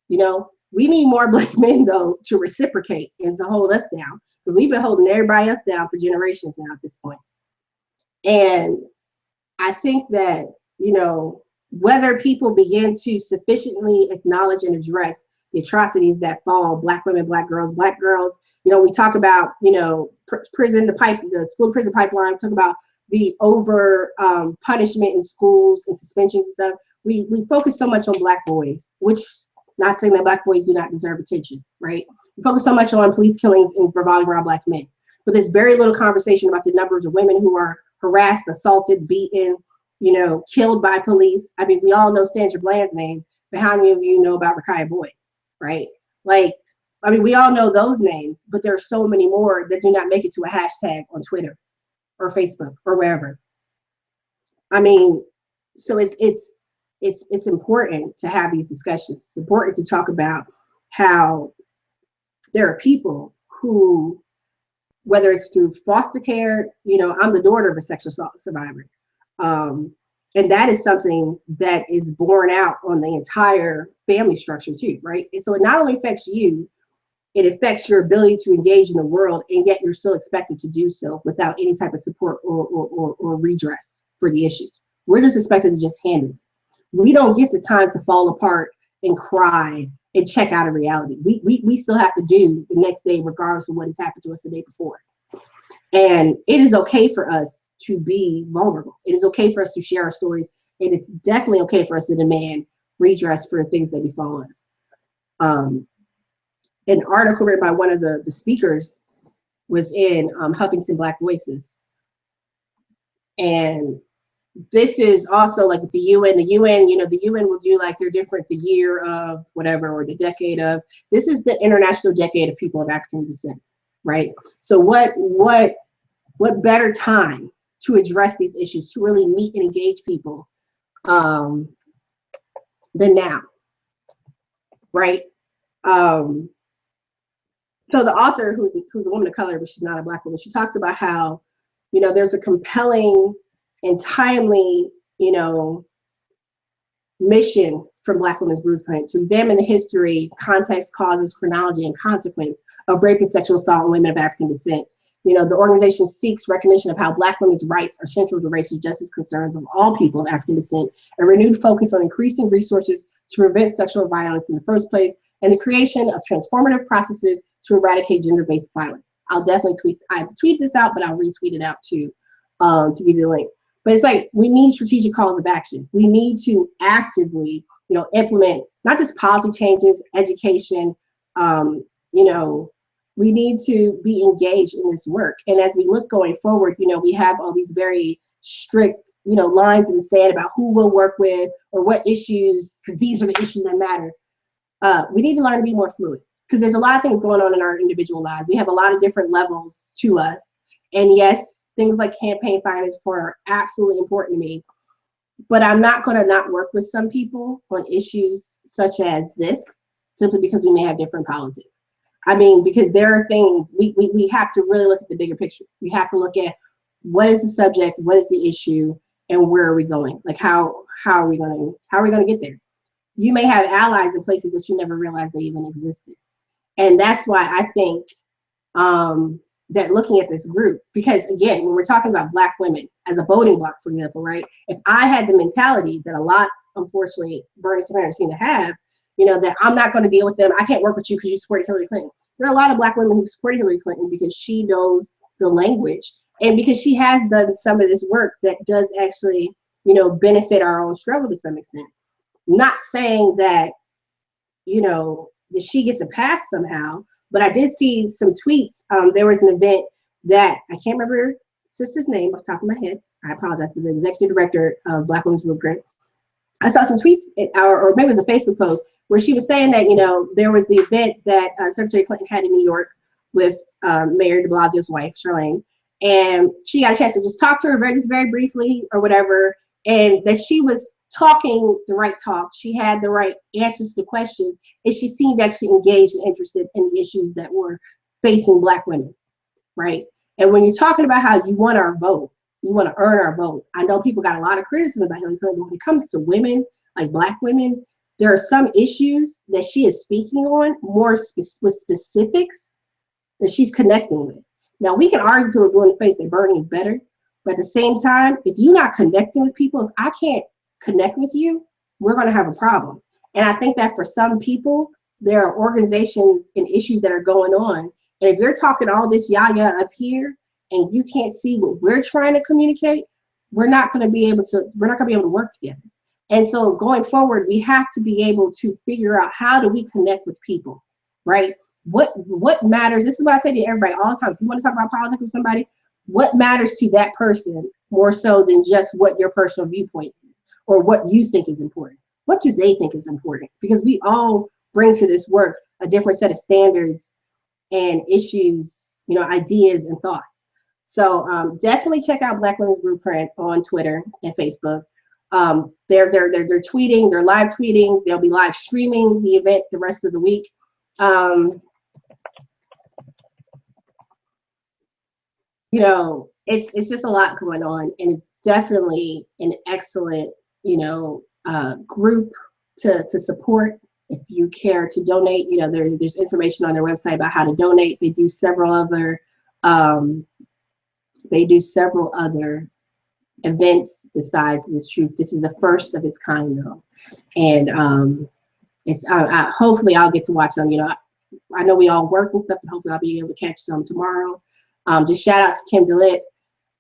S1: You know, we need more Black men though to reciprocate and to hold us down, because we've been holding everybody else down for generations now at this point. And I think that, you know, whether people begin to sufficiently acknowledge and address the atrocities that fall Black women, Black girls, you know, we talk about, you know, the school prison pipeline, talk about the over punishment in schools and suspensions and stuff. We focus so much on Black boys, which, not saying that Black boys do not deserve attention, right? We focus so much on police killings and revolving around Black men, but there's very little conversation about the numbers of women who are harassed, assaulted, beaten, you know, killed by police. I mean, we all know Sandra Bland's name, but how many of you know about Rakaya Boyd, right? Like, I mean, we all know those names, but there are so many more that do not make it to a hashtag on Twitter or Facebook or wherever. I mean, so it's important to have these discussions. It's important to talk about how there are people who, whether it's through foster care, you know, I'm the daughter of a sexual assault survivor. And that is something that is borne out on the entire family structure too, right? And so it not only affects you, it affects your ability to engage in the world, and yet you're still expected to do so without any type of support or redress for the issues. We're just expected to just handle it. We don't get the time to fall apart and cry and check out of reality. We still have to do the next day regardless of what has happened to us the day before. And it is okay for us to be vulnerable. It is okay for us to share our stories. And it's definitely okay for us to demand redress for the things that befall us. An article written by one of the speakers was in Huffington Black Voices. And this is also like with the UN. The UN, you know, the UN will do like their different, the year of whatever, or the decade of. This is the International Decade of People of African Descent, right? So what better time to address these issues, to really meet and engage people than now, right? So the author, who's a woman of color, but she's not a Black woman, she talks about how, you know, there's a compelling and timely, you know, mission from Black Women's Blueprint to examine the history, context, causes, chronology, and consequence of rape and sexual assault on women of African descent. You know, the organization seeks recognition of how Black women's rights are central to racial justice concerns of all people of African descent, a renewed focus on increasing resources to prevent sexual violence in the first place, and the creation of transformative processes to eradicate gender-based violence. I'll definitely tweet this out, but I'll retweet it out too, to give you the link. But it's like, we need strategic calls of action. We need to actively, you know, implement not just policy changes, education, you know, we need to be engaged in this work. And as we look going forward, you know, we have all these very strict, you know, lines in the sand about who we'll work with or what issues, because these are the issues that matter. We need to learn to be more fluid, because there's a lot of things going on in our individual lives. We have a lot of different levels to us. And yes, things like campaign finance support are absolutely important to me. But I'm not going to not work with some people on issues such as this, simply because we may have different politics. I mean, because there are things, we have to really look at the bigger picture. We have to look at what is the subject, what is the issue, and where are we going? Like, how are we going to get there? You may have allies in places that you never realized they even existed. And that's why I think that looking at this group, because again, when we're talking about Black women as a voting bloc, for example, right? If I had the mentality that a lot, unfortunately, Bernie Sanders seem to have, you know, that I'm not going to deal with them, I can't work with you because you supported Hillary Clinton. There are a lot of Black women who supported Hillary Clinton because she knows the language and because she has done some of this work that does actually, you know, benefit our own struggle to some extent. Not saying that, you know, that she gets a pass somehow, but I did see some tweets. There was an event that I can't remember sister's name off the top of my head. I apologize, for the executive director of Black Women's Blueprint. I saw some tweets, or maybe it was a Facebook post, where she was saying that, you know, there was the event that Secretary Clinton had in New York with Mayor de Blasio's wife, Charlene, and she got a chance to just talk to her very briefly or whatever, and that she was talking the right talk. She had the right answers to questions, and she seemed actually engaged and interested in the issues that were facing Black women, right? And when you're talking about how you want our vote, you want to earn our vote. I know people got a lot of criticism about Hillary Clinton, but when it comes to women, like Black women, there are some issues that she is speaking on more with specifics that she's connecting with. Now, we can argue to a blue in the face that Bernie is better, but at the same time, if you're not connecting with people, if I can't connect with you, we're going to have a problem. And I think that for some people, there are organizations and issues that are going on. And if you're talking all this yah-yah up here and you can't see what we're trying to communicate, we're not going to be able to work together. And so going forward, we have to be able to figure out, how do we connect with people, right? What matters? This is what I say to everybody all the time. If you want to talk about politics with somebody, what matters to that person more so than just what your personal viewpoint is or what you think is important? What do they think is important? Because we all bring to this work a different set of standards and issues, you know, ideas and thoughts. So definitely check out Black Women's Blueprint on Twitter and Facebook. They're tweeting, they're live tweeting. They'll be live streaming the event the rest of the week. You know, it's just a lot going on, and it's definitely an excellent, you know, group to support. If you care to donate, you know, there's information on their website about how to donate. They do several other events besides this troop. This is the first of its kind, though, and it's hopefully I'll get to watch them. You know, I know we all work and stuff, but hopefully I'll be able to catch some tomorrow. Just shout out to Kim DeLitt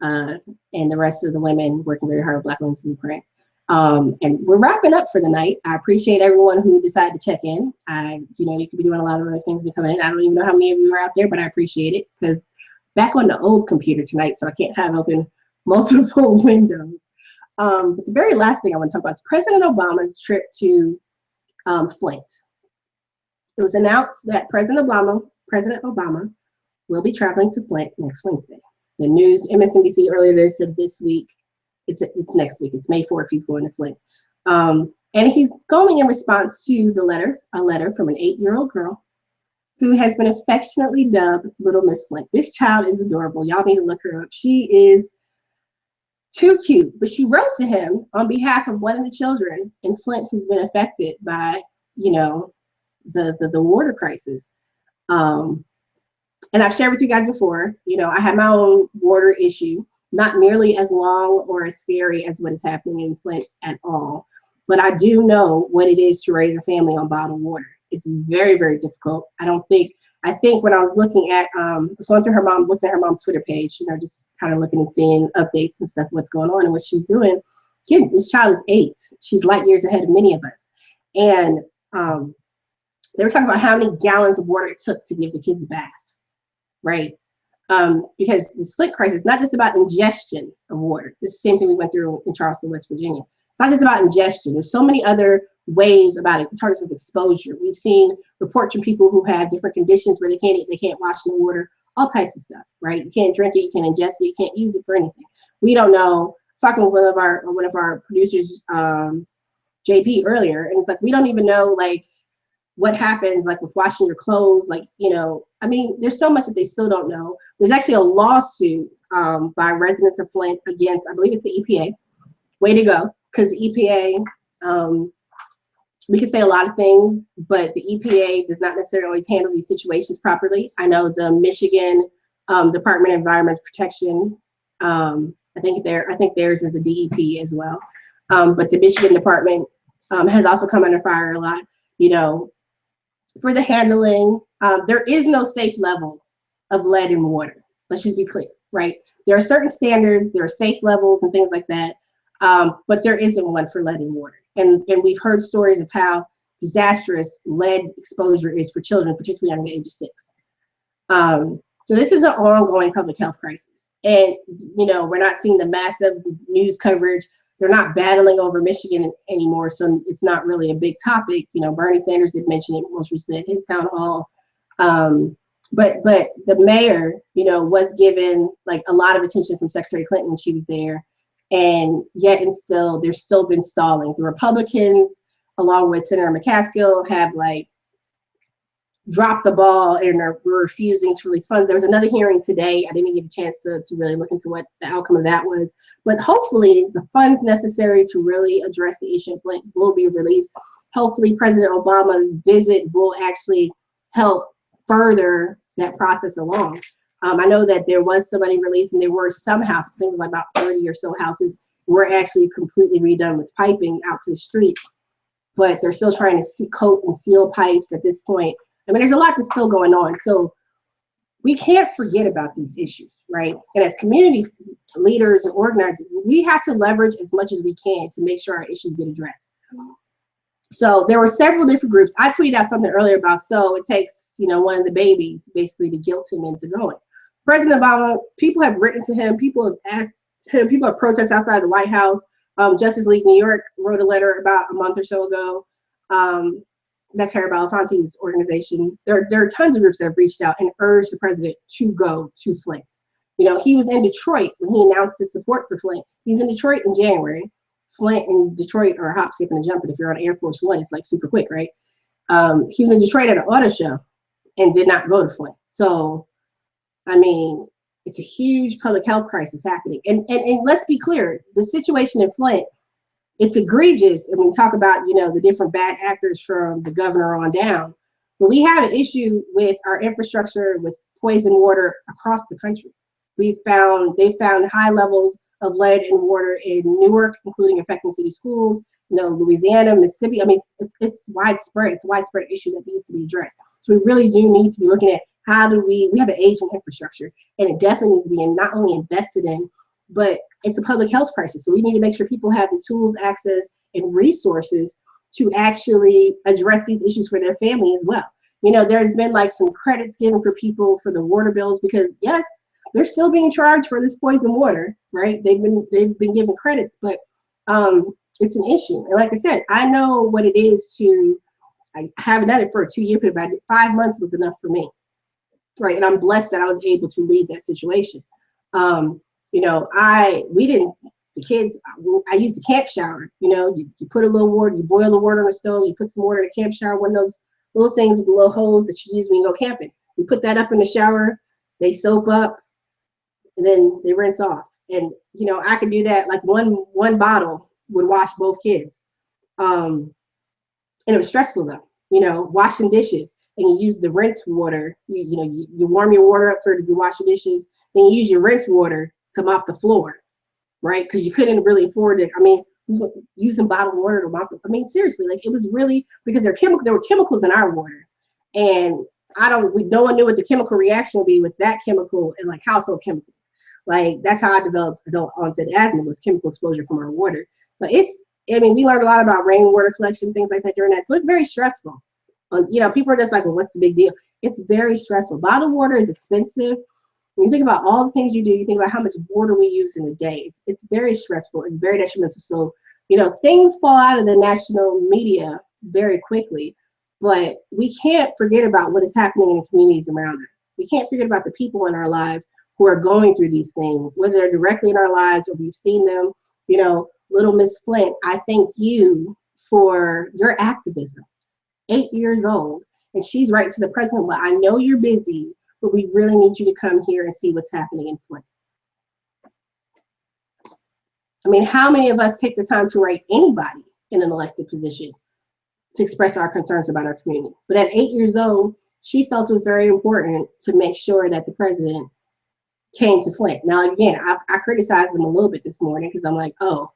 S1: and the rest of the women working very hard with Black Women's Blueprint. And we're wrapping up for the night. I appreciate everyone who decided to check in. You know, you could be doing a lot of other things coming in. I don't even know how many of you are out there, but I appreciate it, because back on the old computer tonight, so I can't have open multiple windows. But the very last thing I want to talk about is President Obama's trip to Flint. It was announced that President Obama will be traveling to Flint next Wednesday. The news, MSNBC earlier today said this week, it's next week, it's May 4th, he's going to Flint. And he's going in response to a letter from an 8-year-old girl who has been affectionately dubbed Little Miss Flint. This child is adorable. Y'all need to look her up. She is too cute. But she wrote to him on behalf of one of the children in Flint who's been affected by, you know, the water crisis. And I've shared with you guys before, you know, I have my own water issue, not nearly as long or as scary as what is happening in Flint at all. But I do know what it is to raise a family on bottled water. It's very, very difficult. I think when I was looking at, I was going through looking at her mom's Twitter page, you know, just kind of looking and seeing updates and stuff, what's going on and what she's doing. Again, this child is 8. She's light years ahead of many of us. And they were talking about how many gallons of water it took to give the kids a bath, right? Because this Flint crisis is not just about ingestion of water. It's the same thing we went through in Charleston, West Virginia. It's not just about ingestion. There's so many other ways about it in terms of exposure. We've seen reports from people who have different conditions where they can't wash the water, all types of stuff, right? You can't drink it, you can't ingest it, you can't use it for anything. We don't know. I was talking with one of our producers, JP, earlier, and it's like we don't even know like what happens like with washing your clothes, like, you know, I mean, there's so much that they still don't know. There's actually a lawsuit by residents of Flint against, I believe it's the EPA. Way to go, because the EPA, we can say a lot of things, but the EPA does not necessarily always handle these situations properly. I know the Michigan Department of Environmental Protection, I think theirs is a DEP as well. But the Michigan Department has also come under fire a lot, you know, for the handling. There is no safe level of lead in water. Let's just be clear, right? There are certain standards, there are safe levels and things like that, but there isn't one for lead in water. And we've heard stories of how disastrous lead exposure is for children, particularly under the age of 6. So this is an ongoing public health crisis. And, you know, we're not seeing the massive news coverage. They're not battling over Michigan anymore, so it's not really a big topic. You know, Bernie Sanders had mentioned it most recently at his town hall. But the mayor, you know, was given like a lot of attention from Secretary Clinton when she was there. And yet and still, there's still been stalling. The Republicans, along with Senator McCaskill, have like dropped the ball and are refusing to release funds. There was another hearing today. I didn't get a chance to really look into what the outcome of that was. But hopefully the funds necessary to really address the issue in Flint will be released. Hopefully President Obama's visit will actually help further that process along. I know that there was somebody released, and there were some houses, things like about 30 or so houses, were actually completely redone with piping out to the street. But they're still trying to coat and seal pipes at this point. I mean, there's a lot that's still going on. So we can't forget about these issues, right? And as community leaders and organizers, we have to leverage as much as we can to make sure our issues get addressed. So there were several different groups. I tweeted out something earlier about, so it takes, you know, one of the babies basically to guilt him into going. President Obama, people have written to him, people have asked him, people have protested outside the White House. Justice League New York wrote a letter about a month or so ago. that's Harry Belafonte's organization. There are tons of groups that have reached out and urged the president to go to Flint. You know, he was in Detroit when he announced his support for Flint. He's in Detroit in January. Flint and Detroit are a hop, skip, and a jump. And if you're on Air Force One, it's like super quick, right? He was in Detroit at an auto show and did not go to Flint. So, I mean, it's a huge public health crisis happening. And let's be clear, the situation in Flint, it's egregious. And we talk about, you know, the different bad actors from the governor on down. But we have an issue with our infrastructure, with poison water across the country. They found high levels of lead in water in Newark, including affecting city schools, you know, Louisiana, Mississippi. I mean, it's widespread. It's a widespread issue that needs to be addressed. So we really do need to be looking at how do we have an aging infrastructure, and it definitely needs to be not only invested in, but it's a public health crisis. So we need to make sure people have the tools, access, and resources to actually address these issues for their family as well. You know, there's been like some credits given for people for the water bills because yes, they're still being charged for this poison water, right? They've been given credits, but it's an issue. And like I said, I know what it is I haven't done it for a 2-year period, but 5 months was enough for me, right? And I'm blessed that I was able to leave that situation. You know, I used the camp shower. You know, you put a little water, you boil the water on the stove, you put some water in the camp shower, one of those little things with the little hose that you use when you go camping. You put that up in the shower, they soap up, and then they rinse off. And, you know, I could do that, like one bottle would wash both kids. And it was stressful though, you know, washing dishes, and you use the rinse water, you warm your water up for you wash your dishes, then you use your rinse water to mop the floor, right? Because you couldn't really afford it. I mean, using bottled water to mop I mean, seriously, like it was really, because there were chemicals in our water. And no one knew what the chemical reaction would be with that chemical and like household chemicals. Like that's how I developed adult onset asthma, was chemical exposure from our water. So we learned a lot about rainwater collection, things like that during that. So it's very stressful. You know, people are just like, well, what's the big deal? It's very stressful. Bottled water is expensive. When you think about all the things you do, you think about how much water we use in a day. It's very stressful. It's very detrimental. So, you know, things fall out of the national media very quickly, but we can't forget about what is happening in the communities around us. We can't forget about the people in our lives who are going through these things, whether they're directly in our lives or we've seen them. You know, little Miss Flint, I thank you for your activism. 8 years old, and she's right to the president, well, I know you're busy, but we really need you to come here and see what's happening in Flint. I mean, how many of us take the time to write anybody in an elected position to express our concerns about our community? But at 8 years old, she felt it was very important to make sure that the president came to Flint. Now, again, I criticized them a little bit this morning because I'm like, oh,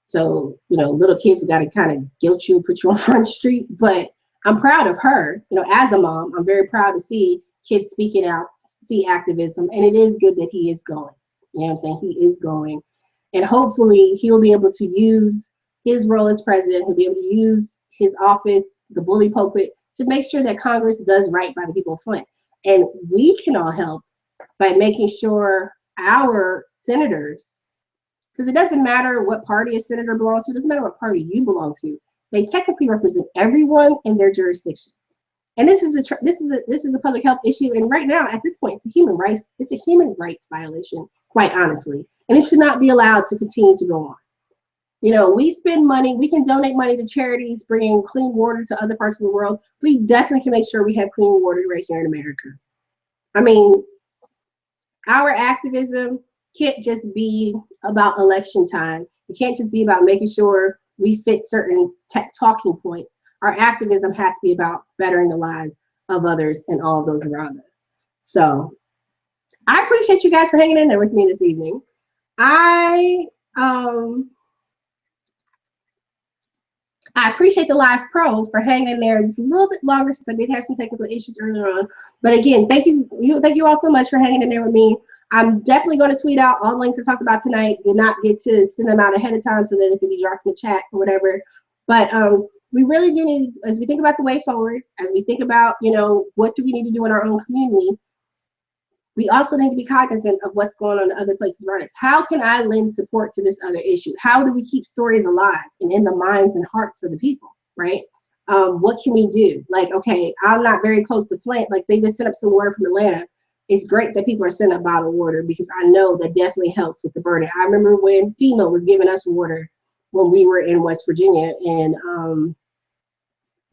S1: so, you know, little kids got to kind of guilt you, put you on Front Street. But I'm proud of her. You know, as a mom, I'm very proud to see kids speaking out, see activism. And it is good that he is going. You know what I'm saying? He is going. And hopefully he'll be able to use his role as president. He'll be able to use his office, the bully pulpit, to make sure that Congress does right by the people of Flint. And we can all help by making sure our senators, because it doesn't matter what party a senator belongs to, it doesn't matter what party you belong to, they technically represent everyone in their jurisdiction. And this is a public health issue, and right now at this point it's a human rights violation, quite honestly, and it should not be allowed to continue to go on. You know, we spend money, we can donate money to charities bringing clean water to other parts of the world. We definitely can make sure we have clean water right here in America. I mean, our activism can't just be about election time. It can't just be about making sure we fit certain talking points. Our activism has to be about bettering the lives of others and all of those around us. So I appreciate you guys for hanging in there with me this evening. I appreciate the live pros for hanging in there just a little bit longer, since I did have some technical issues earlier on. But again, thank you all so much for hanging in there with me. I'm definitely going to tweet out all the links I talked about tonight. Did not get to send them out ahead of time so that it could be dropped in the chat or whatever. But we really do need, as we think about the way forward, as we think about, you know, what do we need to do in our own community, we also need to be cognizant of what's going on in other places around us. How can I lend support to this other issue? How do we keep stories alive and in the minds and hearts of the people, right? What can we do? Like, okay, I'm not very close to Flint. Like, they just sent up some water from Atlanta. It's great that people are sending up bottled water because I know that definitely helps with the burden. I remember when FEMA was giving us water when we were in West Virginia, and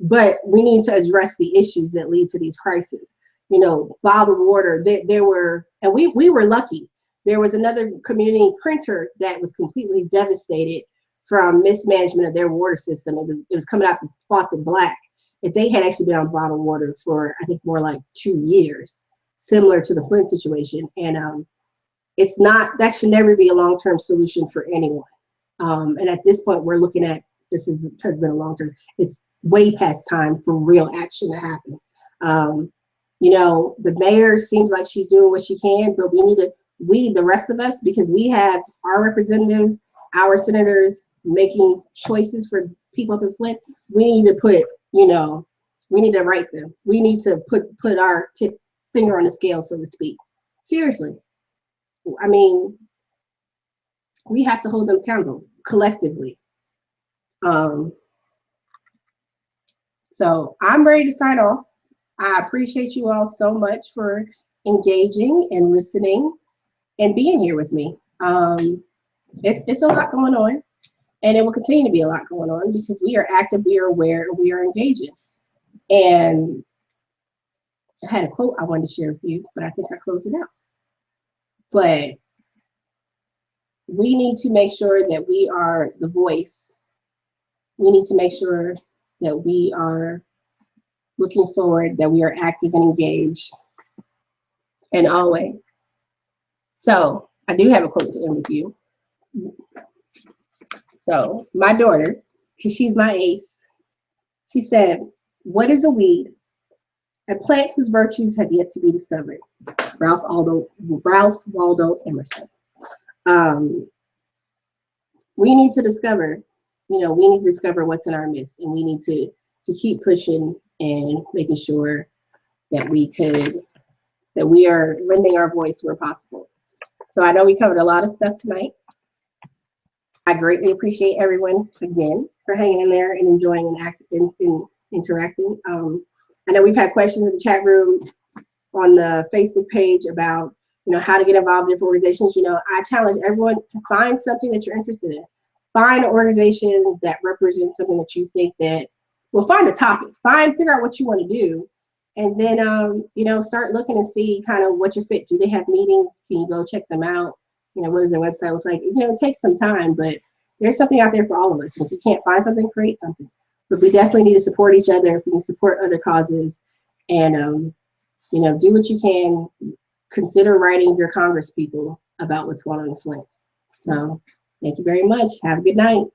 S1: but we need to address the issues that lead to these crises. You know, bottled water. There were, and we were lucky. There was another community printer that was completely devastated from mismanagement of their water system. It was coming out the faucet black. If they had actually been on bottled water for, I think, more like 2 years, similar to the Flint situation. And it's not, that should never be a long-term solution for anyone. And at this point, we're looking at, has been a long-term, it's way past time for real action to happen. You know, the mayor seems like she's doing what she can, but the rest of us, because we have our representatives, our senators making choices for people up in Flint, we need to put, you know, we need to write them. We need to put our finger on the scale, so to speak. Seriously. I mean, we have to hold them accountable collectively. So I'm ready to sign off. I appreciate you all so much for engaging and listening and being here with me. It's a lot going on, and it will continue to be a lot going on because we are active, we are aware, and we are engaging. And I had a quote I wanted to share with you, but I think I closed it out. But we need to make sure that we are the voice. We need to make sure that we are looking forward, that we are active and engaged, and always. So I do have a quote to end with you. So my daughter, because she's my ace, she said, "What is a weed? A plant whose virtues have yet to be discovered." Ralph Waldo Emerson. We need to discover, we need to discover what's in our midst, and we need to keep pushing and making sure that we are lending our voice where possible. So I know we covered a lot of stuff tonight. I greatly appreciate everyone again for hanging in there and enjoying and interacting. I know we've had questions in the chat room on the Facebook page about, how to get involved in different organizations. I challenge everyone to find something that you're interested in. Find an organization that represents something that you think that, find a topic, figure out what you want to do. And then, start looking and see kind of what your fit. Do they have meetings? Can you go check them out? What does their website look like? It takes some time, but there's something out there for all of us. And if you can't find something, create something. But we definitely need to support each other. We can support other causes, and do what you can. Consider writing your Congress people about what's going on in Flint. So thank you very much. Have a good night.